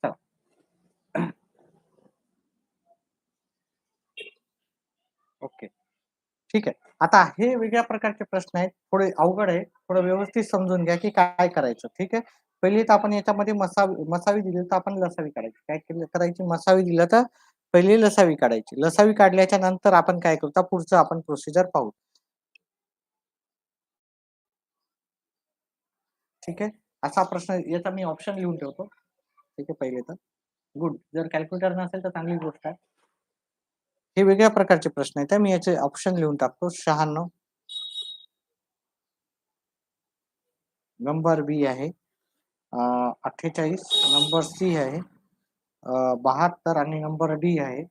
S1: चला. ओके. ठीक आहे. आता हे वेगळ्या प्रकारचे प्रश्न आहेत. थोडे अवघड आहे. थोडं व्यवस्थित समजून घ्या, की काय करायचं. ठीक आहे. पहिली तर आपण याच्यामध्ये मसावी दिली तर आपण लसावी काढायची. काय करायची मसावी दिलं तर पहिली लसावी काढायची. लसावी काढल्याच्या नंतर आपण काय करू तर पुढचं आपण प्रोसिजर पाहू. ठीक आहे. असा प्रश्न याचा मी ऑप्शन लिहून ठेवतो. ठीक आहे पहिले तर. गुड. जर कॅल्क्युलेटर नसेल तर चांगली गोष्ट आहे. हे वेगळ्या प्रकारचे प्रश्न आहेत. मी याचे ऑप्शन लिहून टाकतो. 96 नंबर बी आहे. 48 नंबर सी आहे. 72 आणि नंबर डी आहे.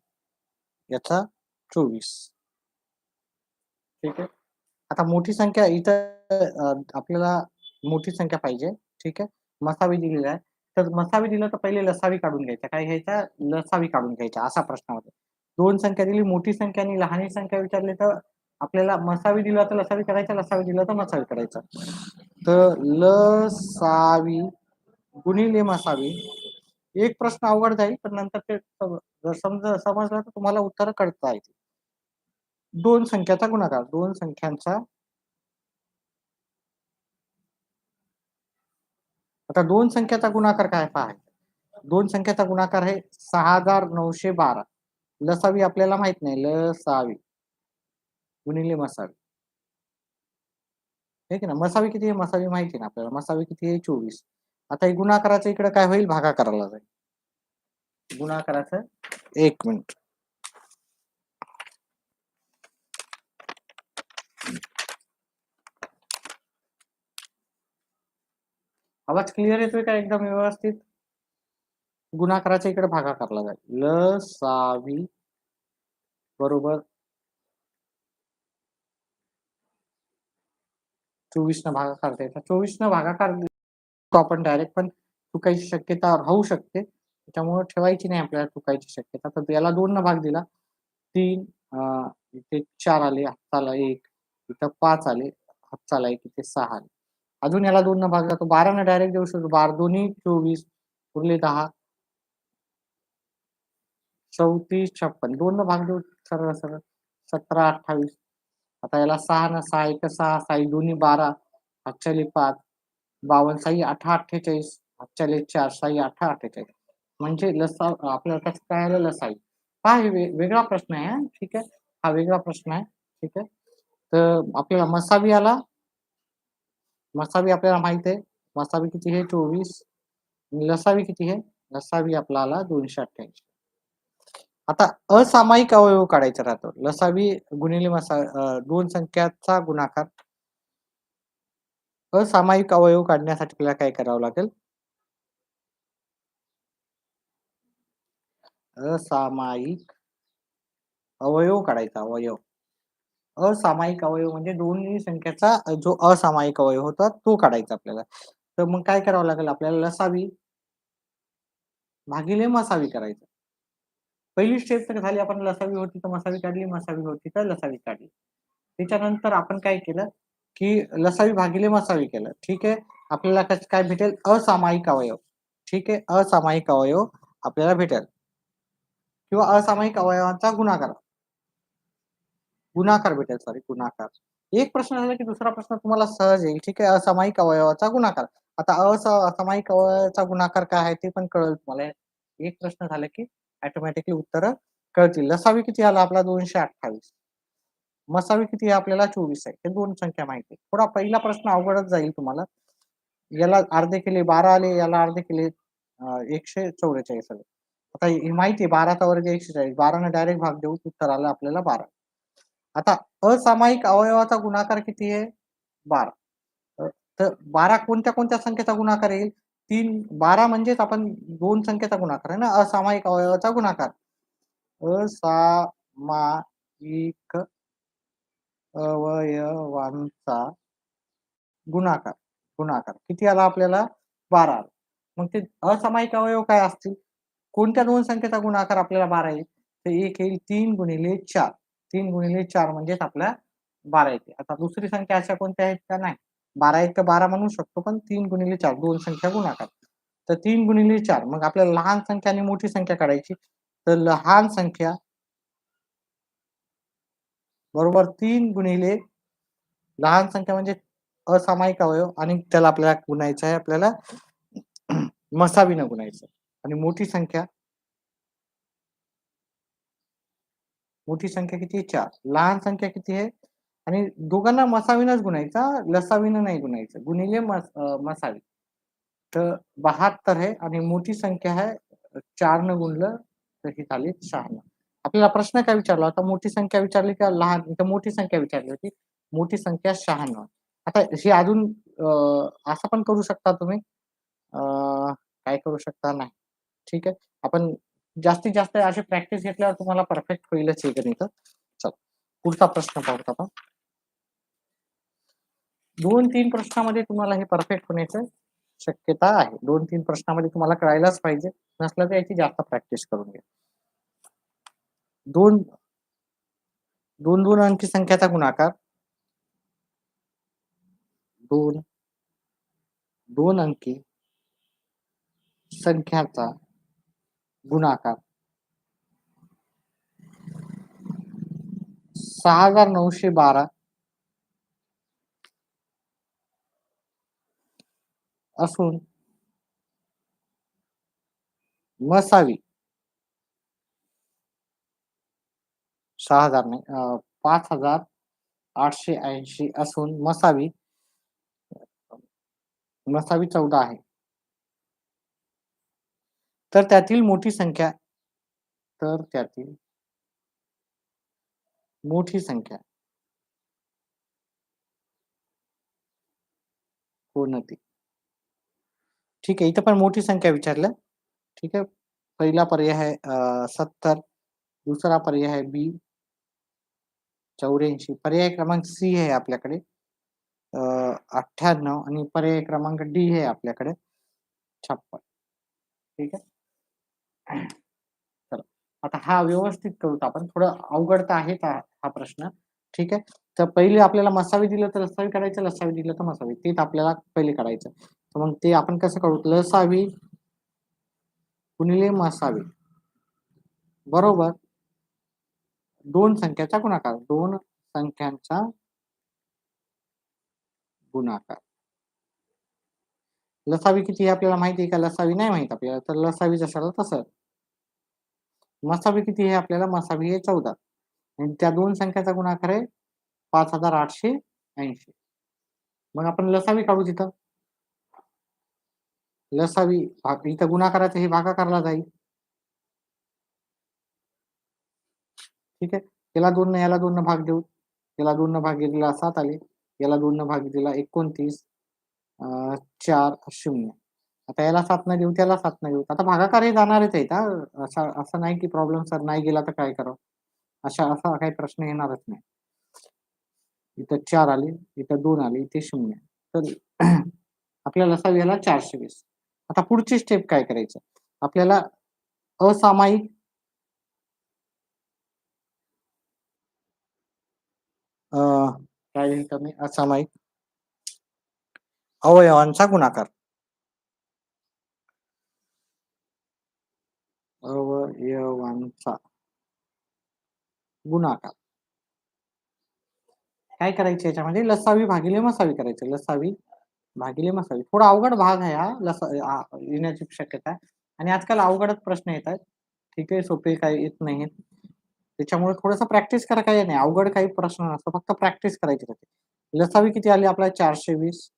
S1: याचा 24. ठीक आहे. आता मोठी संख्या इथं आपल्याला मोठी संख्या पाहिजे. ठीक आहे. मसावी दिलेला आहे. तर मसावी दिलं तर पहिले लसावी काढून घ्यायचा. काय घ्यायचा? लसावी काढून घ्यायचा असा प्रश्न होता. 2 संख्या दिली, मोठी संख्या आणि लहानी संख्या विचारली तर आपल्याला मसावी दिला तर लसावी काढायचा, लसावी दिला तर मसावी काढायचा. तर लसावी गुणिले मसावी. एक प्रश्न अवघड जाईल, पण नंतर ते जर समजलं तर तुम्हाला उत्तर कळता येतील. 2 संख्याचा गुणाकार. 2 संख्यांचा आता 2 संख्याचा गुणाकार काय पहायचा? 2 संख्याचा गुणाकार आहे 6912. लसावी आपल्याला माहित नाही. लसावी गुणिले मसावी. हे की ना मसावी किती आहे? मसावी माहिती आहे ना आपल्याला. मसावी किती आहे? 24. आता हे गुणाकाराचं इकडे काय होईल? भागाकाराला जाईल. गुणाकाराचं 1 मिनिट. आवाज क्लिअर येतोय का एकदम व्यवस्थित? गुणाकाराच्या इकडे भागाकारला जाईल. लसावी बरोबर 24 न भागाकार द्यायचा. 24 न भागाकार आपण डायरेक्ट पण चुकायची शक्यता राहू शकते. त्याच्यामुळे ठेवायची नाही आपल्याला चुकायची शक्यता. तर याला 2 न भाग दिला. 3 इथे 4 आले, हाताला 1, इथं 5 आले, हाताला 1, इथे 6 आले. अजून याला 2 न भागला तर 12 न डायरेक्ट देऊ शकतो. 12 दोन्ही 24 उरले 10. 34, 56 2 न भाग देऊ सरळ सरळ. 17, 28. आता याला 6 न 6 1 6 6 दोन्ही 12 हातच्याले 5 52 6 18 48 हातच्याले 4 6 18 48 म्हणजे लसा आपल्याला कसं काय आलं लसावी. हा हे वेगळा प्रश्न आहे हा. ठीक आहे. हा वेगळा प्रश्न आहे. ठीक आहे. तर आपल्याला मसावी आला. मसावी आपल्याला माहित आहे. मसावी किती आहे? 24. लसावी किती आहे? लसावी आपला आला 288. आता असामायिक अवयव काढायचा राहतो. लसावी गुणिले 2 संख्याचा गुणाकार. असामायिक अवयव काढण्यासाठी आपल्याला काय करावं लागेल? असामायिक अवयव काढायचा अवयव. असामायिक अवयव म्हणजे दोन्ही संख्येचा जो असामायिक अवयव होता तो काढायचा आपल्याला. तर मग काय करावं लागेल आपल्याला? लसावी भागिले मसावी करायचं. पहिली स्टेप तर झाली आपण लसावी होती तर मसावी काढली, मसावी होती तर लसावी काढली. त्याच्यानंतर आपण काय केलं, की लसावी भागिले मसावी केलं. ठीक आहे. आपल्याला कसं काय भेटेल? असामायिक अवयव. ठीक आहे. असामायिक अवयव आपल्याला भेटेल किंवा असामायिक अवयवांचा गुणाकार. गुणाकार भेटेल सॉरी गुणाकार. एक प्रश्न झाला की दुसरा प्रश्न तुम्हाला सहज येईल. ठीक आहे. असामायिक अवयवाचा गुणाकार. आता असामायिक अवयवाचा गुणाकार काय आहे ते पण कळेल तुम्हाला. एक प्रश्न झाला की ऑटोमॅटिकली उत्तरं कळतील. लसावी किती आला आपला? 228. मसावी किती आहे आपल्याला? 24 आहे. हे 2 संख्या माहिती आहे. थोडा पहिला प्रश्न अवघडच जाईल तुम्हाला. याला अर्धे केले 12 आले, याला अर्धे केले 144 आलं. आता हे माहिती आहे 12चा वर्ग 140. 12 डायरेक्ट भाग देऊ, उत्तर आलं आपल्याला 12. आता असामायिक अवयवाचा गुणाकार किती आहे? 12. अ, तर 12 कोणत्या संख्येचा गुणाकार येईल? 12 म्हणजेच आपण 2 संख्येचा गुणाकार आहे ना, असामायिक अवयवाचा गुणाकार. असामायिक अवयवांचा गुणाकार. गुणाकार किती आला आपल्याला? 12 आला. मग ते असामायिक अवयव काय असतील? कोणत्या 2 संख्येचा गुणाकार आपल्याला 12 येईल? तर एक येईल 3 गुणिले 4. 3 गुणिले 4 म्हणजेच आपल्या 12 येते. आता दुसरी संख्या अशा कोणत्या आहेत का? नाही. 12 आहेत तर 12 म्हणू शकतो, पण 3 गुणिले 4 2 संख्या गुणाकार. तर 3 गुणिले 4 मग आपल्याला लहान संख्या आणि मोठी संख्या काढायची. तर लहान संख्या बरोबर 3 गुणिले लहान संख्या म्हणजे असामायिक अवयव आणि त्याला आपल्याला गुणायचं आहे आपल्याला मसावीनं गुणायचं आणि मोठी संख्या किती आहे? 4. लहान संख्या किती आहे? आणि दोघांना मसावीनच गुणायचा, लसावीनं नाही गुणायचं. गुणिले मसावी. तर 72 आहे आणि मोठी संख्या आहे 4 न गुणलं तर ही झाली 96. आपल्याला प्रश्न काय विचारला होता? मोठी संख्या विचारली का लहान? इथं मोठी संख्या विचारली होती. मोठी संख्या 96. आता हे अजून असं पण करू शकता तुम्ही. अ, काय करू शकता? नाही. ठीक आहे. आपण जास्तीत जास्त अशी प्रॅक्टिस घेतल्यावर तुम्हाला परफेक्ट होईलच हे गणित. चला, पुढचा प्रश्न पाहूत आपण. 2-3 प्रश्नामध्ये तुम्हाला हे परफेक्ट होण्याची शक्यता आहे. 2-3 प्रश्नामध्ये तुम्हाला कळायलाच पाहिजे. नसलं तर याची जास्त प्रॅक्टिस करून घ्या. 2 2 अंकी संख्याचा गुणाकार 2 अंकी संख्याचा गुणाकार 6912 असून मसावी 6000 नाही 5880 असून मसावी 14 आहे. तर त्यातील मोठी संख्या कोणती? ठीक आहे. इथं पण मोठी संख्या विचारल्या. ठीक आहे. पहिला पर्याय आहे 70. दुसरा पर्याय आहे बी 84. पर्याय क्रमांक सी आहे आपल्याकडे 98 आणि पर्याय क्रमांक डी आहे आपल्याकडे 56. ठीक आहे. चला. आता हा व्यवस्थित करूत आपण. थोडं अवघड तर आहेच हा प्रश्न. ठीक आहे. तर पहिले आपल्याला मसावी दिलं तर लसावी काढायचं, लसावी दिलं तर मसावी. तेच आपल्याला पहिले काढायचं. तर मग ते आपण कसं करू? लसावी गुणिले मसावी बरोबर 2 संख्याचा गुणाकार. 2 संख्यांचा गुणाकार. लसावी किती आहे आपल्याला माहिती आहे का? लसावी नाही माहित आपल्याला. तर लसावी जशाला तसं. मसावी किती आहे आपल्याला? मसावी आहे 14 आणि त्या 2 संख्याचा गुणाकार आहे 5880. मग आपण लसावी काढू तिथं. लसावी इथं गुणाकाराचं हे भागाकारला जाईल. ठीक आहे. याला 2 याला 2 भाग देऊ. याला 2 भाग दिला 7 आले. याला 2 भाग दिला 29 4 0. आता याला 7 न देऊ, त्याला 7 न देऊ. आता भागाकार हे जाणारच आहेत हां. असं नाही की प्रॉब्लेम सर नाही गेला तर काय करावं? असा काही प्रश्न येणारच नाही. इथं 4 आले, इथं 2 आले, इथे 0. तर आपल्याला लसावी याला 420. आता पुढची स्टेप काय करायचं? आपल्याला असामायिक अ, काय लिहितो मी? असामायिक अवयवांचा गुणाकार. अवयवांचा गुणाकार. काय करायचं याच्यामध्ये? लसावी भागिले मसावी करायचं. लसावी भागिले मसावी. थोडा अवघड भाग आहे हा येण्याची शक्यता आहे आणि आजकाल अवघडच प्रश्न येत आहेत. ठीक आहे, सोपे काही येत नाहीत. त्याच्यामुळे थोडंसं प्रॅक्टिस करा काही नाही. अवघड काही प्रश्न नसतो. फक्त प्रॅक्टिस करायची राहते. लसावी किती आली आपल्याला? 420.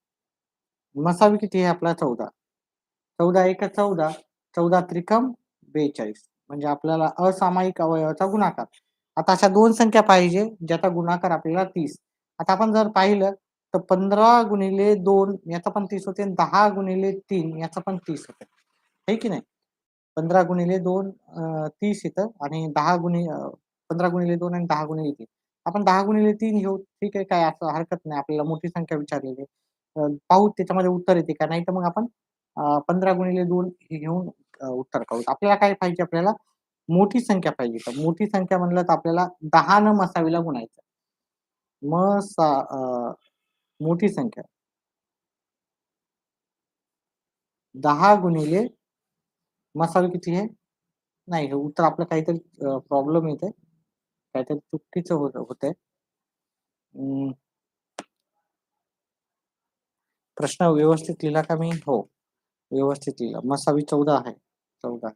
S1: मसावी किती आहे आपला? 14. 14 एका 14 14 त्रिकम 42 म्हणजे आपल्याला असामायिक अवयवाचा गुणाकार. आता अशा 2 संख्या पाहिजे ज्याचा गुणाकार आपल्याला 30. आता आपण जर पाहिलं तर 15 गुणिले 2 याचा पण 30 होते आणि 10 गुणिले 3 याचा पण 30 होते. आहे की नाही? 15 गुणिले 2 30 येतं आणि 15 गुणिले 2 आणि 10 गुणिले 3. आपण 10 गुणिले 3 घेऊ. ठीक आहे, काय असं हरकत नाही. आपल्याला मोठी संख्या विचारलेली आहे. पाहू त्याच्यामध्ये उत्तर येते का? नाहीतर मग आपण 15 गुणिले 2 हे घेऊन उत्तर काढू. आपल्याला काय पाहिजे आपल्याला? मोठी संख्या पाहिजे. तर मोठी संख्या म्हणलं तर आपल्याला 10 न मसावीला गुणायचं. मोठी संख्या 10 गुणिले मसावी किती आहे? नाही, हे उत्तर आपलं काहीतरी प्रॉब्लेम येतोय. काहीतरी चुकीचं होतंय. अं, प्रश्न व्यवस्थित लिहिला का मी? हो, व्यवस्थित लिहिला. मसावी 14 आहे. 14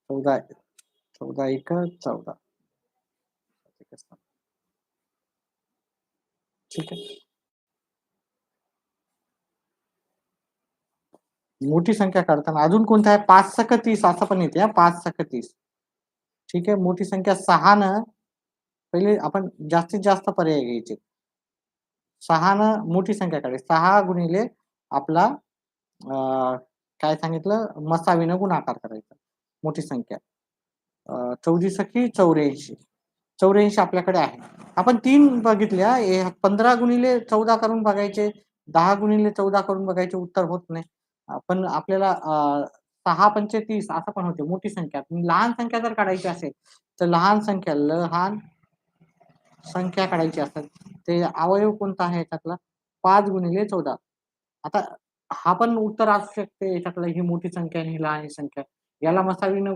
S1: 14 14 एक 14. ठीक आहे. मोठी संख्या काढताना अजून कोणता आहे? 5 सक 30 असं पण येते हां, 5 सक 30. ठीक आहे. मोठी संख्या 6 न पहिले आपण जास्तीत जास्त पर्याय घ्यायचे. 6 न मोठी संख्या काढायची. 6 गुणिले आपला अ, काय सांगितलं? मसावीनं गुणाकार करायचा. मोठी संख्या. 14 सकी 84. 84 आपल्याकडे आहे. आपण 3 बघितल्या. 15 गुणिले 14 करून बघायचे, 10 गुणिले 14 करून बघायचे, उत्तर होत नाही. पण आपल्याला 6 पंचे 30 असं पण होते, मोठी संख्या. लहान संख्या जर काढायची असेल, तर लहान संख्या काढायची असेल, ते अवयव कोणता आहे याच्यातला? 5 गुणिले 14. आता हा पण उत्तर असू शकते याच्यातलं, ही मोठी संख्या आणि ही लहान संख्या. याला मसावीनं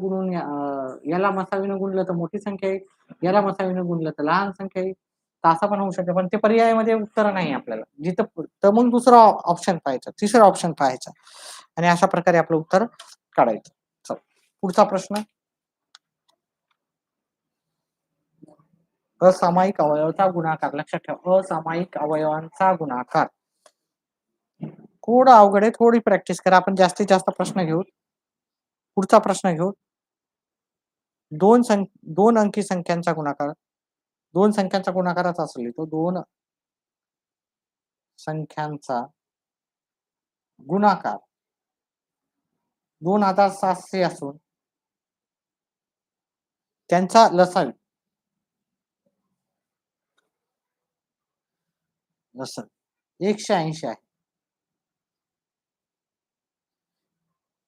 S1: गुणलं तर मोठी संख्या येईल, याला मसावीनं गुणलं तर लहान संख्या येईल. तर असं पण होऊ शकते. पण ते पर्यायामध्ये उत्तर नाही आपल्याला. तर मग दुसरा ऑप्शन पाहायचा, तिसरा ऑप्शन पाहायचा आणि अशा प्रकारे आपलं उत्तर काढायचं. चला, पुढचा प्रश्न. असामायिक अवयवाचा गुणाकार. लक्षात ठेवा, असामायिक अवयवांचा गुणाकार. थोडं अवघड आहे, थोडी प्रॅक्टिस करा. आपण जास्तीत जास्त प्रश्न घेऊ. पुढचा प्रश्न घेऊ. 2 अंकी संख्यांचा गुणाकार. 2 संख्यांचा गुणाकारच असेल तो. 2 संख्यांचा गुणाकार 2700 असून त्यांचा लसावी 180 आहे.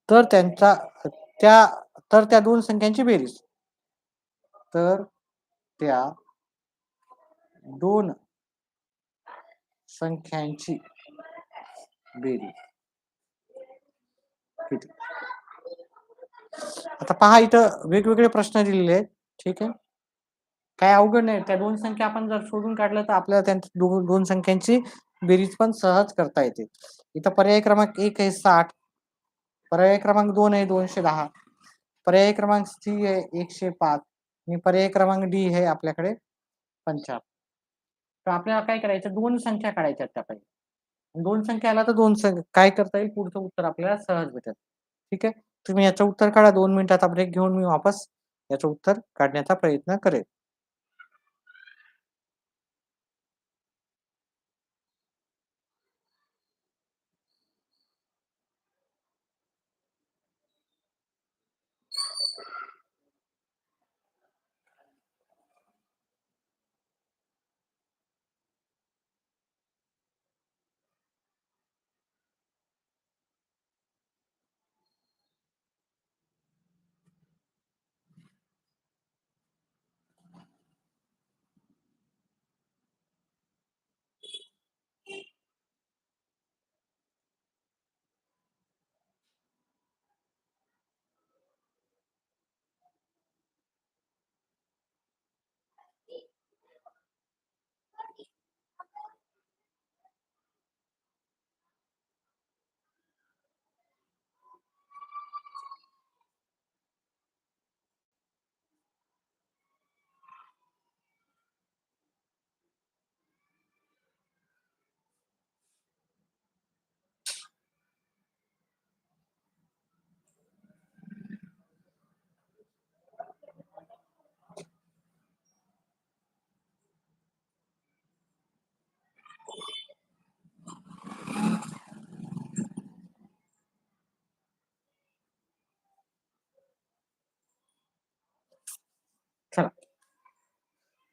S1: तर त्या त्या 2 संख्यांची बेरीज. तर त्या 2 संख्यांची बेरीज किती? आता पहा, इथं वेगवेगळे प्रश्न दिलेले आहेत. ठीक आहे. काही अवघड नाही. त्या 2 संख्या आपण जर शोधून काढल्या तर आपल्याला त्या 2 संख्यांची बेरीज पण सहज करता येते. इथं पर्याय क्रमांक 1 आहे 60, पर्याय क्रमांक 2 आहे 210, पर्याय क्रमांक सी आहे 105 आणि पर्याय क्रमांक डी आहे आपल्याकडे 75. तर आपल्याला काय करायचं? 2 संख्या काढायच्या त्या पहिले. 2 संख्या आला तर काय करता येईल? पुढचं उत्तर आपल्याला सहज भेटेल. ठीक आहे. तुम्ही याचं उत्तर काढा. 2 मिनिटाचा ब्रेक घेऊन मी वापस याचं उत्तर काढण्याचा प्रयत्न करेल.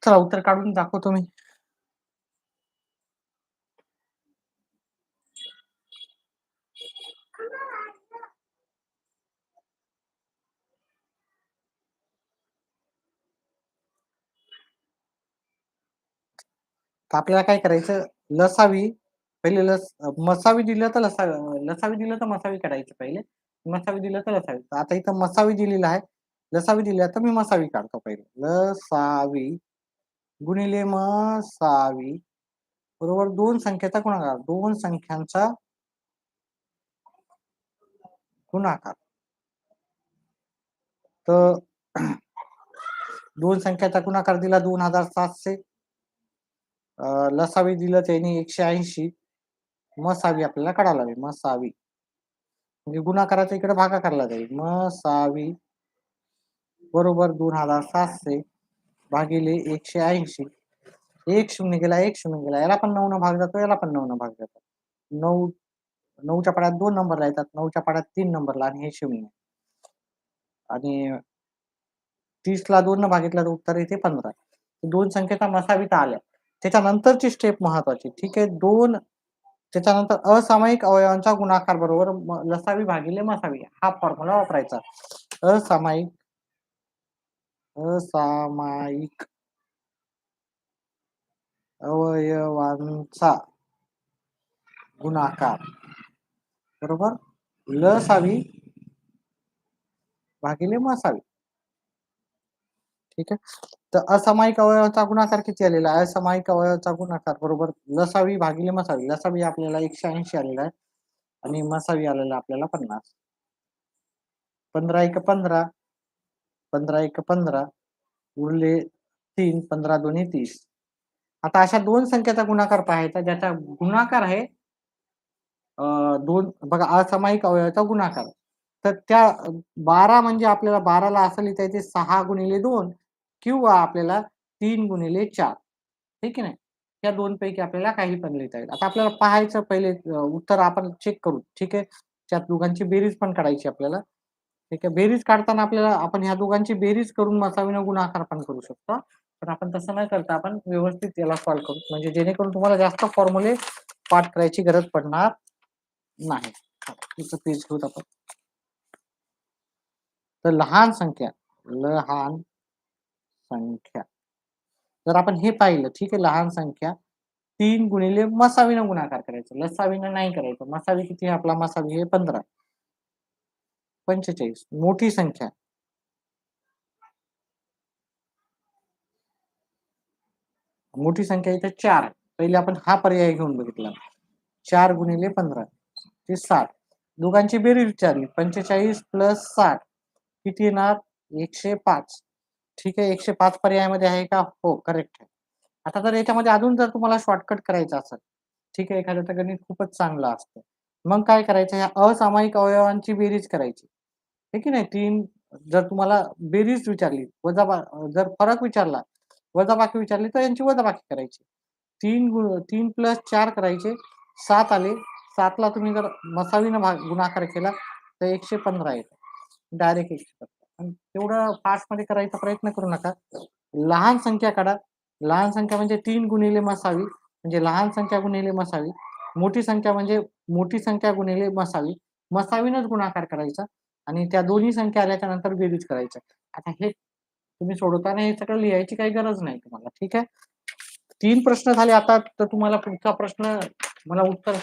S1: चला उत्तर काढून दाखवतो मी. तर आपल्याला काय करायचं, लसावी पहिले मसावी दिलं तर लसावी दिलं तर मसावी काढायचं पहिले. मसावी दिलं तर लसावी. तर आता इथं मसावी दिलेलं आहे. लसावी दिली तर मी मसावी काढतो पहिले. लसावी गुणिले मसावी बरोबर 2 संख्येचा गुणाकार. 2 संख्यांचा गुणाकार. तर 2 संख्याचा गुणाकार दिला 2700. लसावी दिलं त्यांनी 180. मसावी आपल्याला काढावं लागेल. मसावी म्हणजे गुणाकाराचा इकडे भागाकारला जाईल. मसावी बरोबर 2700 भागिले 180. 1 शून्य गेला, 1 शून्य गेला. याला पण 9 न भाग जातो, याला पण 9 न भाग जातो. 9 9च्या पाड्यात 2 नंबरला येतात, 9च्या पाड्यात 3 नंबरला आणि हे 0. आणि 30ला 2 न भागितलं तर उत्तर येते 15. 2 संख्येचा मसावीत आल्या. त्याच्यानंतरची स्टेप महत्वाची. ठीक आहे. 2 त्याच्यानंतर असामायिक अवयवांचा गुणाकार बरोबर लसावी भागिले मसावी हा फॉर्म्युला वापरायचा. असामायिक असामायिक अवयवांचा गुणाकार बरोबर लसावी भागिले मसावी. ठीक आहे. तर असामायिक अवयवाचा गुणाकार किती आलेला आहे? असामायिक अवयवाचा गुणाकार बरोबर लसावी भागिले मसावी. लसावी आपल्याला 180 आलेला आहे आणि मसावी आलेला आपल्याला 50. 15 एक 15, 15 एक 15 उरले 3, 15 दोन्ही 30. आता अशा 2 संख्येचा गुणाकार पाहायचा ज्याचा गुणाकार आहे 2 बघा असामायिक अवयवाचा गुणाकार. तर त्या 12 म्हणजे आपल्याला 12 ला असं लिहिता येते 6 गुणिले 2 किंवा आपल्याला 3 गुणिले 4. ठीक आहे ना? या 2 पैकी आपल्याला काही पण लिहिता येईल. आता आपल्याला पाहायचं पहिले उत्तर आपण चेक करू. ठीक आहे. त्या दोघांची बेरीज पण काढायची आपल्याला. ठीक आहे. बेरीज काढताना आपल्याला आपण ह्या दोघांची बेरीज करून मसावीने गुणाकार पण करू शकतो. पण आपण तसं न करता आपण व्यवस्थित याला सॉल्व्ह करू. म्हणजे जेणेकरून तुम्हाला जास्त फॉर्म्युले पाठ करायची गरज पडणार नाही. पुढचं पेज घेऊत आपण. तर लहान संख्या जर आपण हे पाहिलं ठीक आहे लहान संख्या 3 गुणिले मसावीनं गुणाकार करायचं. लसावीनं नाही करायचं. मसावी किती आहे आपला? मसावी हे 15. 45. मोठी संख्या मोठी संख्या इथे 4 आहे. पहिले आपण हा पर्याय घेऊन बघितला. 4 गुणिले 15 ते 60. दोघांची बेरीज विचारली. 45 प्लस 60 किती येणार? 105. ठीक आहे. 105 पर्यायामध्ये आहे का? हो, करेक्ट आहे. आता जर याच्यामध्ये अजून जर तुम्हाला शॉर्टकट करायचं असेल, ठीक आहे, एखाद्याचं गणित खूपच चांगलं असतं. मग काय करायचं? ह्या असामायिक अवयवांची बेरीज करायची. हे की नाही? 3 जर तुम्हाला बेरीज विचारली, जर फरक विचारला, वजाबाकी विचारली, तर यांची वजाबाकी करायची. 3 प्लस 4 करायचे, 7 आले. 7 ला तुम्ही जर मसावीनं गुणाकार केला, तर 115 येतं. डायरेक्ट 115. पण तेवढं फास्टमध्ये करायचा प्रयत्न करू नका. लहान संख्या काढा. लहान संख्या म्हणजे 3 गुणिले मसावी, म्हणजे लहान संख्या गुणिले मसावी. मोठी संख्या म्हणजे मोठी संख्या गुणिले मसावी. मसावीनच गुणाकार करायचा आणि त्या दोन्ही संख्या आल्याच्या नंतर बेरीज करायचं. आता हे तुम्ही सोडवताना हे सगळं लिहायची काही गरज नाही तुम्हाला. ठीक आहे. 3 प्रश्न झाले. आता तर तुम्हाला पुढचा प्रश्न मला उत्तर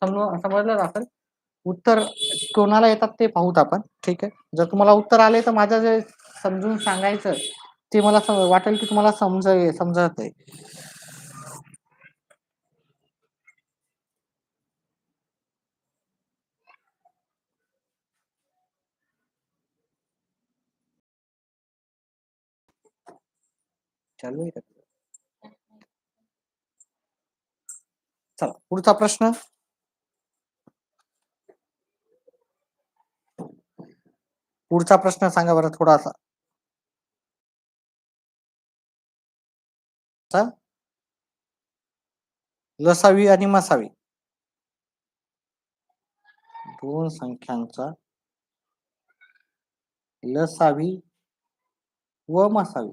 S1: समजलं असेल. उत्तर कोणाला येतात ते पाहूत आपण. ठीक आहे. जर तुम्हाला उत्तर आले तर माझं जे समजून सांगायचं ते मला वाटेल की तुम्हाला समजत आहे. चालू आहे का? चला पुढचा प्रश्न. पुढचा प्रश्न सांगा बरं थोडासा. लसावी आणि मसावी 2 संख्यांचा लसावी व मसावी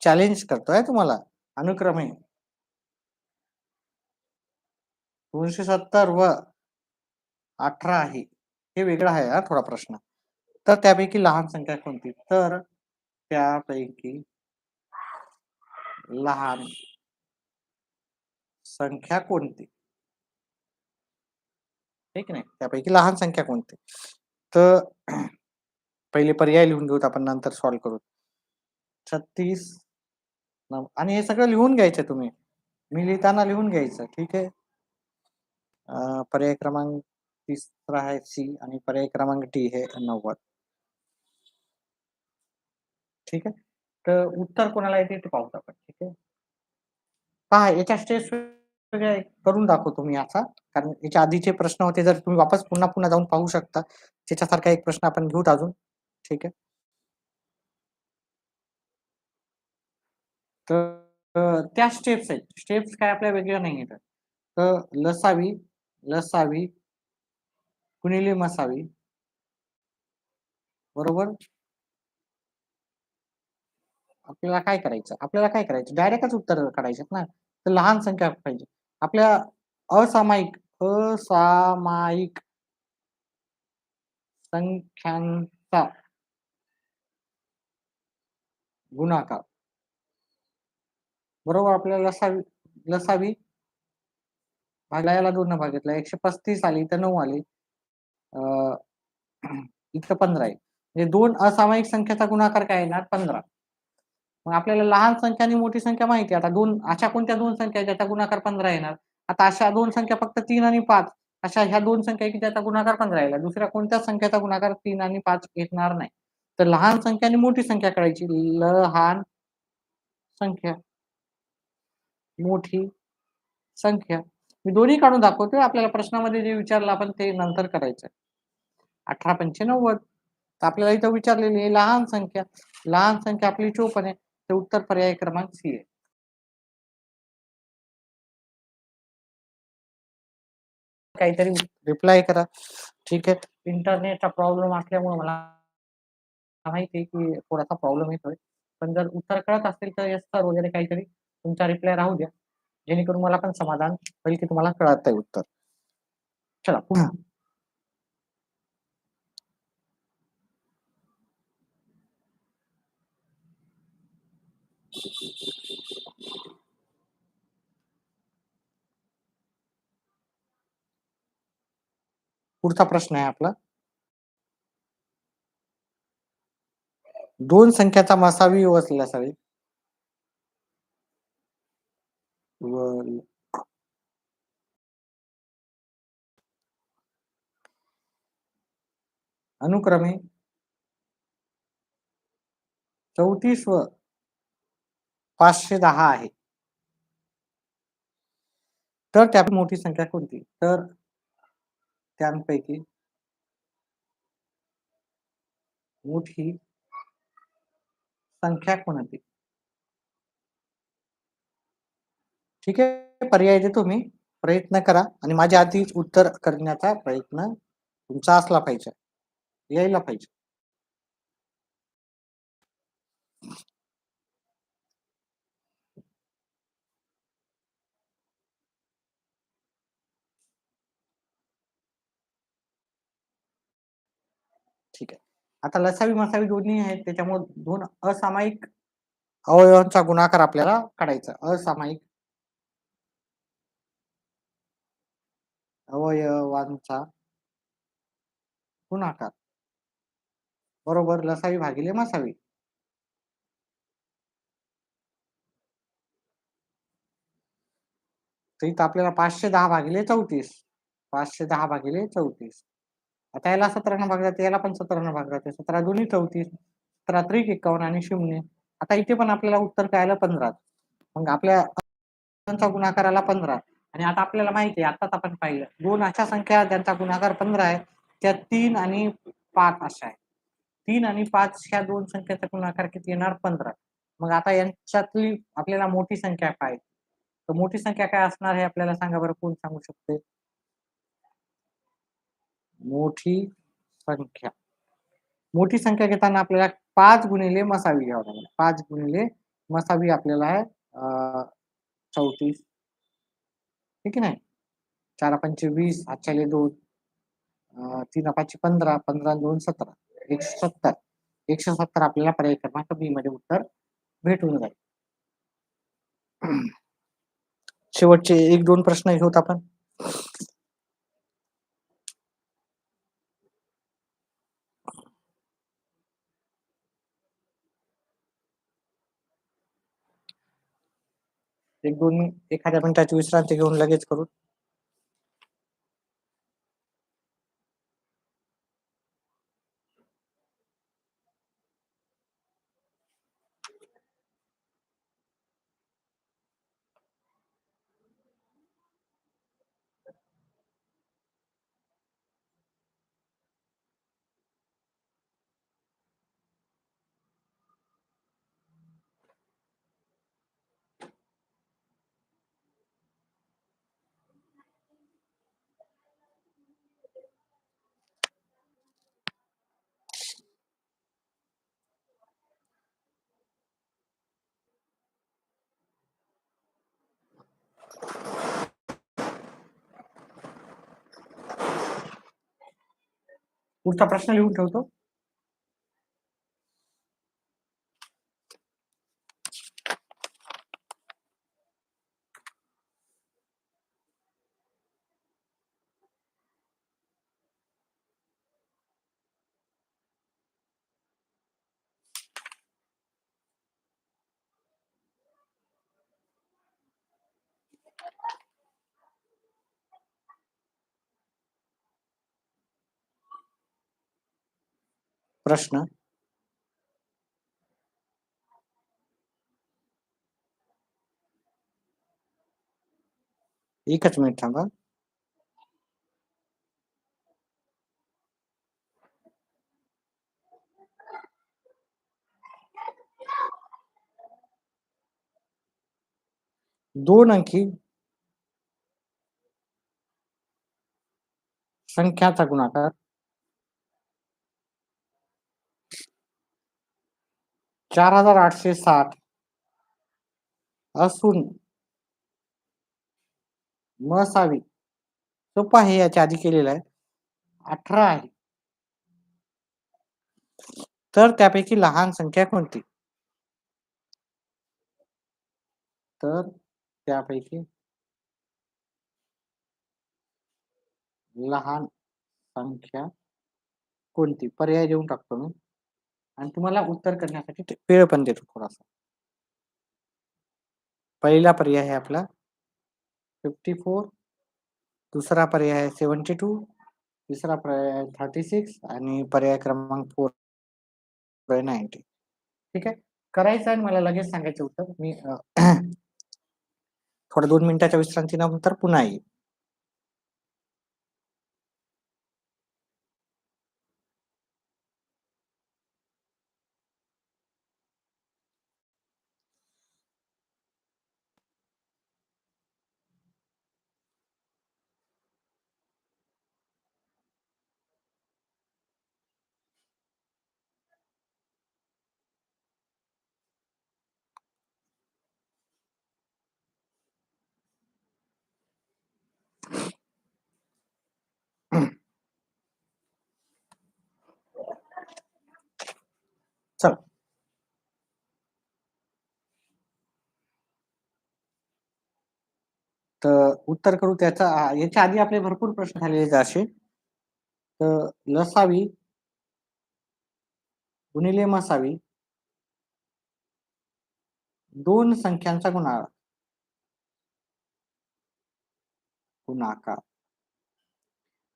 S1: चॅलेंज करतोय तुम्हाला. अनुक्रमे 270 व 18 आहे. हे वेगळं आहे हा थोडा प्रश्न. तर त्यापैकी लहान संख्या कोणती? तर त्यापैकी लहान संख्या कोणती? ठीक की नाही? त्यापैकी लहान संख्या कोणती? तर पहिले पर्याय लिहून घेऊत आपण नंतर सॉल्व्ह करू. 36 आणि हे सगळं लिहून घ्यायचं तुम्ही. मी लिहिताना लिहून घ्यायचं. ठीक आहे. पर्याय क्रमांक तिसरा आहे सी आणि पर्याय क्रमांक डी हे 90. ठीक आहे. तर उत्तर कोणाला येते ते पाहूत आपण. ठीक आहे. पहा याच्या स्टेप्स वेगळ्या करून दाखवतो मी याचा. कारण याच्या आधीचे प्रश्न होते जर तुम्ही वापस पुन्हा जाऊन पाहू शकता. त्याच्यासारखा एक प्रश्न आपण घेऊत अजून. ठीक आहे. तर त्या स्टेप्स आहेत. स्टेप्स काय आपल्या वेगळ्या नाही आहेत. तर लसावी, लसावी गुणिले मसावी बरोबर? आपल्याला काय करायचं? आपल्याला काय करायचं? डायरेक्टच उत्तर काढायचे ना. तर लहान संख्या पाहिजे. आपल्या असामायिक असामायिक संख्यांचा गुणाकार बरोबर आपल्याला लसावी भागला याला 2 न भागितला 135 आली इथं 9 आली. अ, इथं 15 आहे. म्हणजे 2 असामायिक संख्येचा गुणाकार काय येणार? 15. मग आपल्याला लहान संख्या आणि मोठी संख्या माहिती आहे. आता 2 अशा कोणत्या 2 संख्या आहेत ज्याचा गुणाकार 15 येणार? आता अशा 2 संख्या फक्त 3 आणि 5 अशा ह्या 2 संख्या आहे की ज्याचा गुणाकार 15 येईल. दुसऱ्या कोणत्याच संख्येचा गुणाकार 3 आणि 5 येणार नाही. तर लहान संख्या आणि मोठी संख्या काढायची. लहान संख्या, मोठी संख्या. मी दोन्ही काढून दाखवतोय. आपल्याला प्रश्नामध्ये जे विचारलं आपण ते नंतर करायचं. 18 पंचे 90. तर आपल्याला इथं विचारलेली आहे लहान संख्या. लहान संख्या आपली 54 आहे. तर उत्तर पर्याय क्रमांक सी आहे. काहीतरी रिप्लाय करा. ठीक आहे. इंटरनेटचा प्रॉब्लेम असल्यामुळे मला माहिती आहे की थोडासा प्रॉब्लेम येतोय. पण जर उत्तर कळत असेल तर येस सर वगैरे काहीतरी तुमचा रिप्लाय राहू द्या. जेणेकरून मला पण समाधान होईल की तुम्हाला कळतंय उत्तर. चला पुन्हा. पुढचा प्रश्न आहे आपला. 2 संख्याचा मसावी व लसावी व अनुक्रमे 34 व 510 आहे. तर त्यापैकी मोठी संख्या कोणती? तर त्यांपैकी मोठी संख्या कोणती? ठीक आहे. पर्याय देतो मी. प्रयत्न करा आणि माझ्या आधीच उत्तर करण्याचा प्रयत्न तुमचा असला पाहिजे. यायला पाहिजे. ठीक आहे. आता लसावी-मसावी दोन्ही आहेत त्याच्यामुळे 2 असामायिक अवयवांचा गुणाकार आपल्याला काढायचा. असामायिक अवयवांचा गुणाकार बरोबर लसावी भागिले मसावी. तर इथं आपल्याला 510 भागिले 34. 510 भागिले 34. आता याला 17 न भागला तर याला पण 17 न भागला तर 17 दोन्ही 34. 17 त्रिक 51 आणि 0. आता इथे पण आपल्याला उत्तर काय आलं 15. मग आपल्या चा गुणाकार आला 15 आणि आता आपल्याला माहिती आहे आताच आपण पाहिलं 2 अशा संख्या ज्यांचा गुणाकार 15 आहे त्या 3 आणि 5 अशा आहेत. 3 आणि 5 ह्या 2 संख्येचा गुणाकार किती येणार 15. मग आता यांच्यातली आपल्याला मोठी संख्या काय? तर मोठी संख्या काय असणार हे आपल्याला सांगा बरं कोण सांगू शकते? मोठी संख्या. मोठी संख्या घेताना आपल्याला 5 गुणिले मसावी घ्यावं लागेल. 5 गुणिले मसावी आपल्याला आहे 34, ठीक आहे नाही. 4 पंचे 20, हातच्याले 2, 3 पाचशे 15, 15 2 17, 170. 170 आपल्याला पर्याय क्रमांक बी मध्ये उत्तर भेटून जाईल. शेवटचे 1-2 प्रश्न घेऊत आपण. एखाद्या मिनिटाची विश्रांती घेऊन लगेच करू. पुढचा प्रश्न लिहून ठेवतो. प्रश्न, एकच मिनिट थांबा. दोन अंकी संख्याचा गुणाकार 4860 असून मसावी सोपा हे याच्या आधी केलेलं आहे 18 आहे, तर त्यापैकी लहान संख्या कोणती? तर त्यापैकी लहान संख्या कोणती? पर्याय देऊन टाकतो मी आणि तुम्हाला उत्तर करण्यासाठी वेळ पण देतो थोडासा. पहिला पर्याय आहे आपला 54, दुसरा पर्याय आहे 72, तिसरा पर्याय आहे 36 आणि पर्याय क्रमांक 4 आहे 90. ठीक आहे, करायचं आणि मला लगेच सांगायचं उत्तर. मी थोडं 2 मिनिटाच्या विश्रांतीनंतर पुन्हा येईल. चल, तर उत्तर करू त्याचा. याच्या आधी आपले भरपूर प्रश्न झालेले असे. तर लसावी गुणिले मसावी दोन संख्यांचा गुणाकार.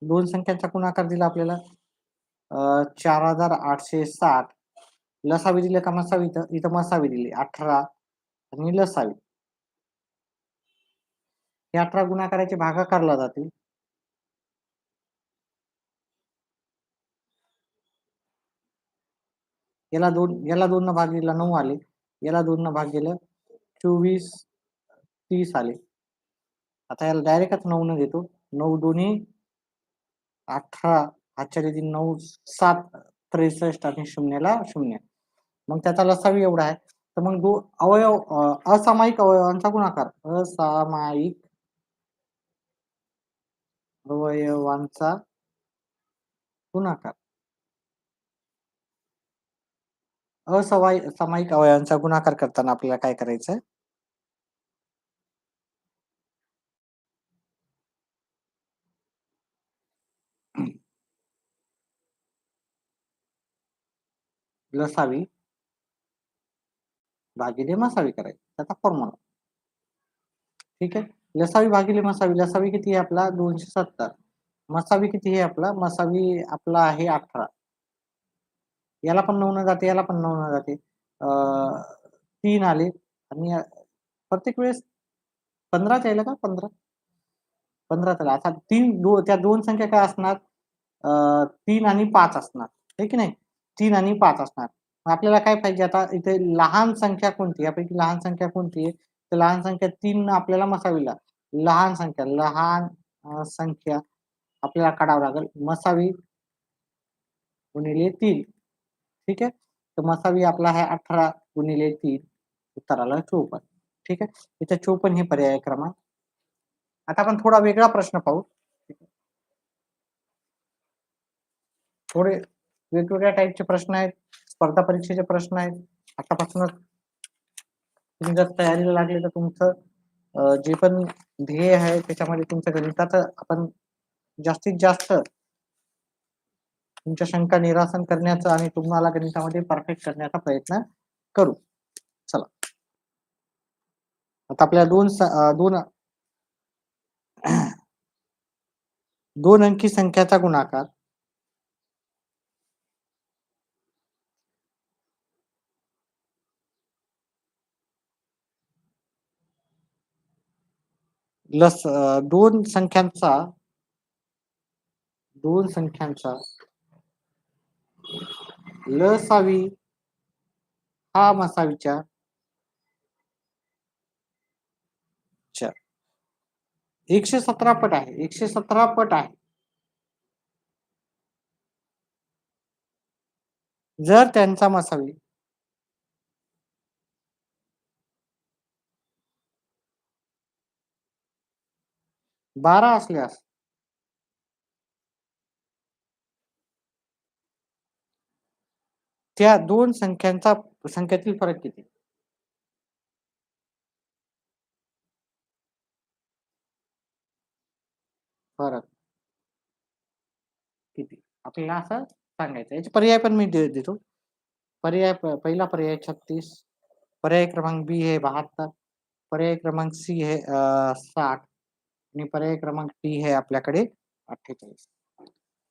S1: दोन संख्यांचा गुणाकार दिला आपल्याला 4860. लसावी दिले का मसावी? इथं मसावी दिली 18 आणि लसावी. हे 18 गुणाकाराचे भागाकारला जातील. याला 2 न भाग दिला 9 आले, याला 2 न भाग दिलं 24, 30 आले. आता याला डायरेक्टच 9 न देतो. 9 दोन्ही 18, आजच्या दिवशी 9 7 63 आणि शून्याला 0. मग त्याचा लसावी एवढा आहे. तर मग अवयव असामायिक अवयवांचा गुणाकार, असामायिक अवयवांचा गुणाकार, सामायिक अवयवांचा गुणाकार करताना आपल्याला काय करायचं? लसावी भागिले मसावी करायचं, त्याचा फॉर्म्युला. ठीक आहे. लसावी भागिले मसावी, लसावी किती आहे आपला 270, मसावी किती आहे आपला, मसावी आपला आहे 18, याला पण 9 न जाते, याला पण 9 न जाते, 3 आले आणि प्रत्येक वेळेस 15च यायला का 15? 15 चला. आता त्या दोन संख्या काय असणार? 3 आणि 5 असणार. आहे की नाही? 3 आणि 5 असणार. मग आपल्याला काय पाहिजे आता इथे लहान संख्या कोणती? यापैकी लहान संख्या कोणती आहे? तर लहान संख्या 3 आपल्याला मसावीला. लहान संख्या आपल्याला काढावं लागेल. मसावी गुणिले 3. ठीक आहे? तर मसावी आपला आहे 18 गुणिले 3. उत्तर आलं 54. ठीक आहे? इथे 54 हे पर्याय क्रमांक. आता आपण थोडा वेगळा प्रश्न पाहू. थोडे वेगवेगळ्या टाईपचे प्रश्न आहेत, स्पर्धा परीक्षेचे प्रश्न आहेत. आतापासूनच तुम्ही जर तयारीला लागले तर तुमचं जे पण ध्येय आहे त्याच्यामध्ये तुमचं गणिताचं आपण जास्तीत जास्त तुमच्या शंका निरासन करण्याचा आणि तुम्हाला गणितामध्ये परफेक्ट करण्याचा प्रयत्न करू. चला. आता आपल्याला दोन अंकी संख्याचा गुणाकार दोन संख्यांचा लसावी हा मसावीच्या 117 पट आहे. 117 पट आहे. जर त्यांचा मसावी 12 असल्यास त्या दोन संख्यातील फरक किती? फरक किती? आपल्याला असं सांगायचं. याचे पर्याय पण मी देतो. पहिला पर्याय 36, पर्याय क्रमांक बी हे 72, पर्याय क्रमांक सी हे 60 आणि पर्याय क्रमांक डी हे आपल्याकडे 48.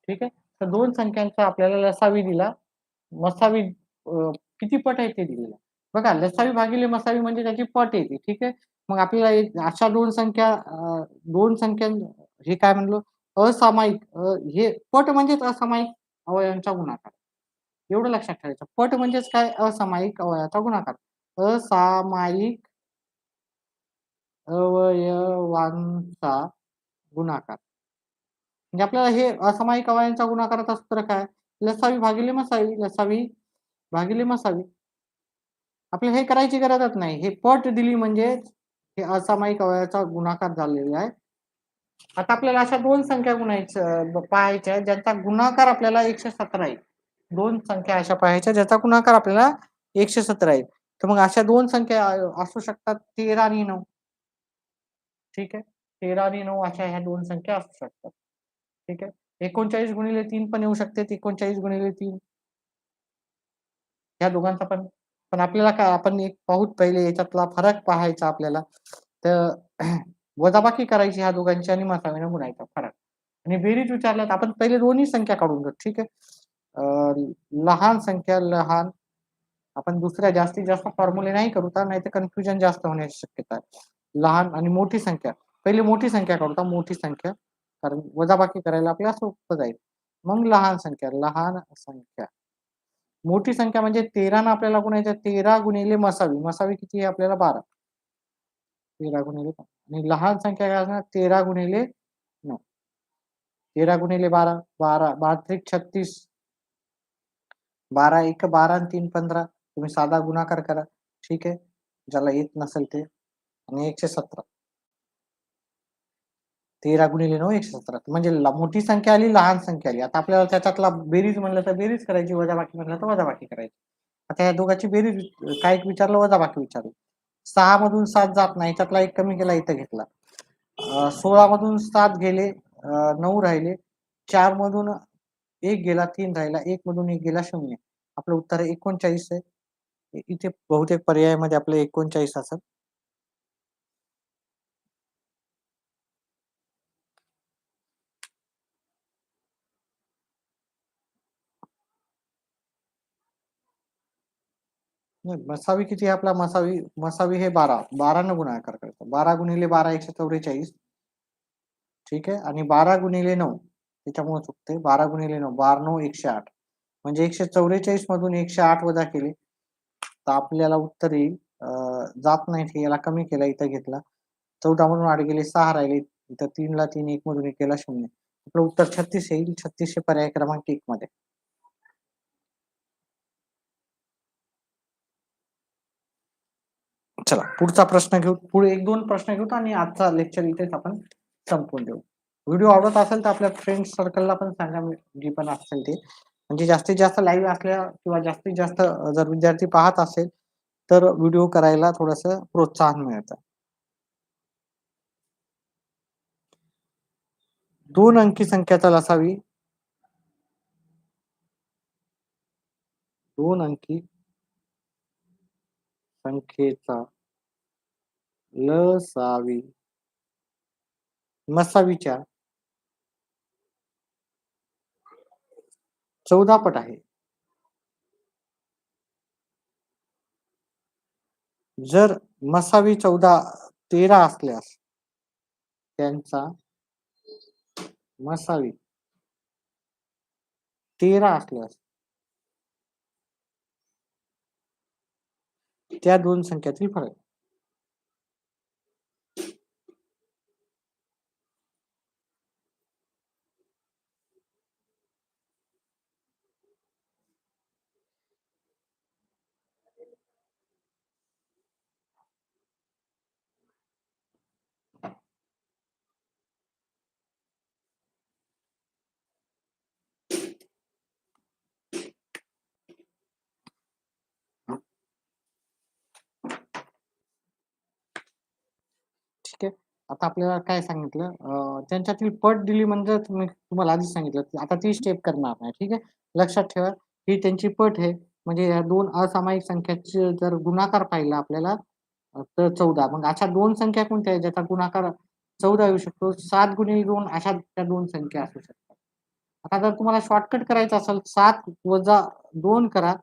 S1: ठीक आहे. तर दोन संख्यांचा आपल्याला लसावी दिला, मसावी किती पट आहे ते दिलेलं. बघा लसावी भागिले मसावी म्हणजे त्याची पट येते. ठीक आहे. मग आपल्याला अशा दोन संख्या हे काय म्हणलो असामायिक हे पट म्हणजेच असामायिक अवयवांचा गुणाकार. एवढं लक्षात ठेवायचं. पट म्हणजेच काय असामायिक अवयवाचा गुणाकार. असामायिक अवयवांचा गुणाकार. म्हणजे आपल्याला हे असामायिक अवयवांच्या गुणाकाराचं सूत्र काय? लसावी भागिले मसावी, लसावी भागिले मसावी. आपल्याला हे करायची गरजच नाही. हे पट दिली म्हणजे हे असामायिक अवयवाचा गुणाकार झालेला आहे. आता आपल्याला अशा दोन संख्या पाहायच्या ज्यांचा गुणाकार आपल्याला 117 आहे. दोन संख्या अशा पाहायच्या ज्याचा गुणाकार आपल्याला 117 आहे. तर मग अशा दोन संख्या असू शकतात 13 आणि 9. ठीक आहे. 13 आणि 9 अशा ह्या दोन संख्या असू शकतात. ठीक आहे. 39 गुणिले 3 पण येऊ शकते. 39 गुणिले 3 ह्या दोघांचा पण. पण आपल्याला काय आपण एक पाहूत पहिले याच्यातला फरक पाहायचा आपल्याला. तर वजाबाकी करायची ह्या दोघांची आणि मसावीने गुणायचा फरक. आणि बेरीज विचारल्यात आपण पहिले दोन्ही संख्या काढून घेऊ. ठीक आहे. लहान आपण दुसऱ्या जास्तीत जास्त फॉर्म्युले नाही करू तर नाहीतर कन्फ्युजन जास्त होण्याची शक्यता आहे. लहान आणि मोठी संख्या. पहिली मोठी संख्या काढू मोठी संख्या. कारण वजाबाकी करायला आपल्याला सोपं जाईल. मग लहान संख्या. मोठी संख्या म्हणजे 13 ना आपल्याला गुणायचं 13 गुणिले मसावी. मसावी किती आहे आपल्याला 12. 13 गुणिले आणि लहान संख्या काय असणार 13 गुणिले 9. 13 गुणिले 12, 12, 12 36. 12 1 12 आणि 3 15. तुम्ही साधा गुणाकार करा. ठीक आहे, ज्याला येत नसेल ते. आणि 117 13 × 9 117 म्हणजे मोठी संख्या आली, लहान संख्या आली. आता आपल्याला त्याच्यातला बेरीज म्हणलं तर बेरीज करायची, वजाबाकी म्हणलं तर वजाबाकी करायची. आता या दोघांची बेरीज, काय विचारलं, वजाबाकी विचारलं. 6 मधून 7 जात नाही, त्यातला एक कमी केला, इथं घेतला. 16 मधून 7 गेले, 9 राहिले. 4 मधून 1 गेला, 3 राहिला. 1 मधून 1 गेला, 0. आपलं उत्तर 39 आहे. इथे बहुतेक पर्यायामध्ये आपलं 39 असेल. नाही, मसावी किती आहे आपला? मसावी मसावी हे 12 न गुणाकार करतो. 12 गुणिले 12 144. ठीक आहे, आणि 12 गुणिले 9 त्याच्यामुळे चुकते. 12 गुणिले 9 12 9 108 म्हणजे 144 मधून 108 वजा केले तर आपल्याला उत्तर येईल. जात नाही हे, याला कमी केला, इथं घेतला. 14 मधून 8 गेले, 6 राहिले. इथं 3 ला 3 1 मधून 1 केला, 0. आपलं उत्तर 36 येईल. 36 पर्याय क्रमांक 1 मध्ये. चला पुढचा प्रश्न घेऊ. पुढे 1-2 प्रश्न घेऊ आणि आजचा लेक्चर इथेच आपण संपवून देऊ. व्हिडिओ आवडत असेल तर आपल्या फ्रेंड सर्कलला पण सांगा, जी पण असेल ते. म्हणजे जास्तीत जास्त लाईव्ह असल्या किंवा जास्तीत जास्त जर विद्यार्थी पाहत असेल तर व्हिडिओ करायला थोडंसं प्रोत्साहन मिळतं. 2 अंकी संख्याचा लसावी 2 अंकी संख्येचा लसावी मसावीच्या 14 पट आहे. जर मसावी 13 असल्यास त्यांचा मसावी 13 असल्यास त्या दोन संख्यातील फरक. ठीक आहे. आता आपल्याला काय सांगितलं, त्यांच्यातील पट दिली म्हणजे मी तुम्हाला आधीच सांगितलं, की आता ती स्टेप करणार नाही. ठीक आहे, लक्षात ठेवा ही त्यांची पट आहे. म्हणजे या दोन असामायिक संख्याचे जर गुणाकार पाहिला आपल्याला तर 14. मग अशा दोन संख्या कोणत्या आहेत ज्याचा गुणाकार 14 येऊ शकतो? 7 गुणिले 2 अशा त्या दोन संख्या असू शकतात. आता जर तुम्हाला शॉर्टकट करायचं असेल 7 वजा 2 करा.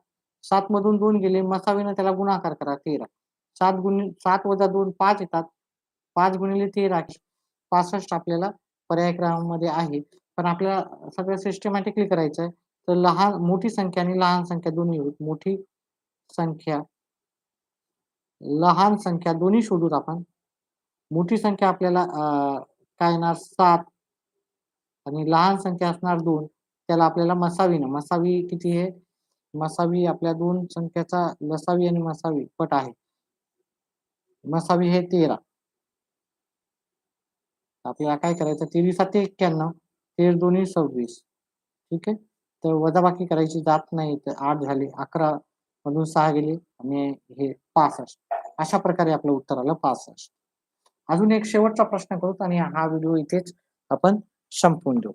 S1: 7 मधून 2 गेले, मसावीने त्याला गुणाकार करा 13. 7 वजा 2 5 येतात. 5 गुणिले 13 65 आपल्याला पर्याय क्रमांकामध्ये आहे. पण आपल्याला सगळं सिस्टमॅटिकली करायचं आहे. तर मोठी संख्या आणि लहान संख्या दोन्ही होईल. मोठी संख्या, लहान संख्या दोन्ही शोधूत आपण. मोठी संख्या आपल्याला काय येणार 7 आणि लहान संख्या असणार 2. त्याला आपल्याला मसावी किती आहे? मसावी आपल्या दोन संख्याचा लसावी आणि मसावी पट आहे. मसावी हे 13. आपल्याला काय करायचं? 23 7 91, 13 दोन्ही 26. ठीक आहे. तर वजाबाकी करायची जात नाही. तर 8 झाले, 11 मधून 6 गेले आणि हे 65. अशा प्रकारे आपलं उत्तर आलं 65. अजून एक शेवटचा प्रश्न करू आणि हा व्हिडिओ इथेच आपण संपवून देऊ.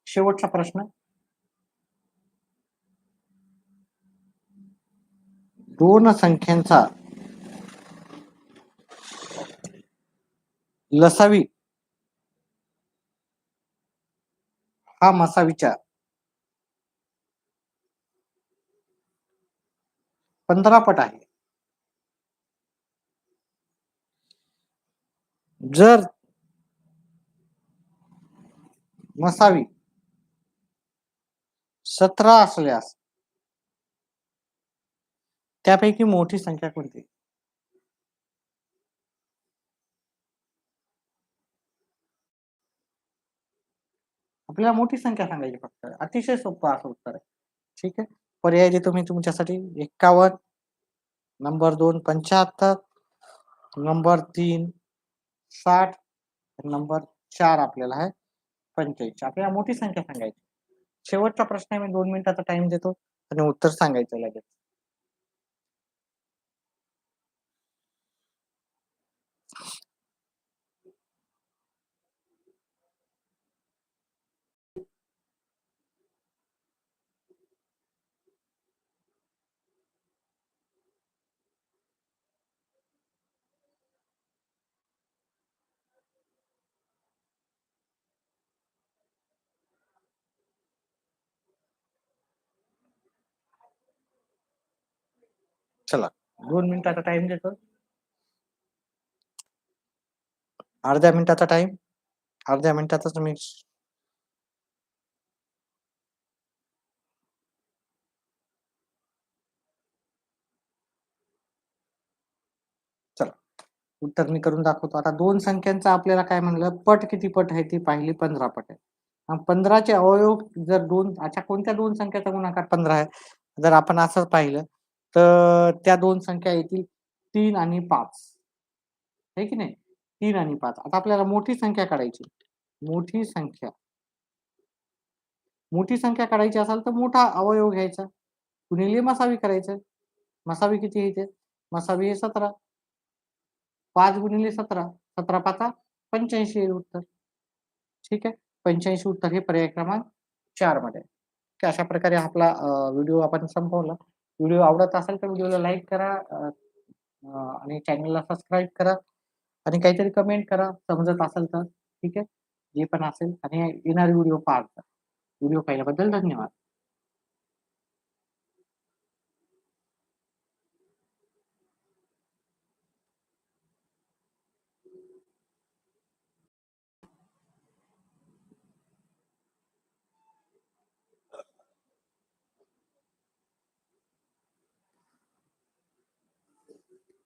S1: शेवटचा प्रश्न, दोन संख्यांचा लसावी हा मसावीच्या 15 पट आहे. जर मसावी 17 असल्यास त्यापैकी मोठी संख्या कोणती? आपल्याला मोठी संख्या सांगायची फक्त. अतिशय सोपं असं उत्तर आहे. ठीक आहे. पर्याय देतो मी तुमच्यासाठी 51, नंबर 2 75, नंबर 3 60, नंबर 4 आपल्याला आहे 85. आपल्याला मोठी संख्या सांगायची. शेवटचा प्रश्न आहे. मी 2 मिनिटाचा टाईम देतो आणि उत्तर सांगायचं लगेच. चला 2 मिनिटाचा टाईम देतो. अर्ध्या मिनिटाचा टाईम. अर्ध्या मिनिटातच मी चला उत्तर मी करून दाखवतो. आता 2 संख्यांचा आपल्याला काय म्हणलं, पट किती पट आहे ती पाहिली 15 पट आहे. मग 15 चे अवयव जर 2 अशा कोणत्या 2 संख्याचा गुणाकार 15 आहे? जर आपण असं पाहिलं, तर त्या 2 संख्या येतील 3 आणि 5. आहे की नाही? 3 आणि 5. आता आपल्याला मोठी संख्या काढायची. मोठी संख्या. मोठी संख्या काढायची असेल तर मोठा अवयव घ्यायचा. गुणिले मसावी करायचं. मसावी किती येते? मसावी आहे 17. 5 गुणिले 17. 17 पाचा 85 येईल उत्तर. ठीक आहे. 85 उत्तर हे पर्याय क्रमांक 4 मध्ये. की अशा प्रकारे आपला व्हिडिओ आपण संपवला. व्हिडिओ आवडत असेल तर व्हिडिओला लाईक करा आणि चॅनलला सबस्क्राईब करा आणि काहीतरी कमेंट करा समजत असेल तर. ठीक आहे. जे पण असेल आणि येणारे व्हिडिओ पहा. व्हिडिओ पाहिल्याबद्दल धन्यवाद.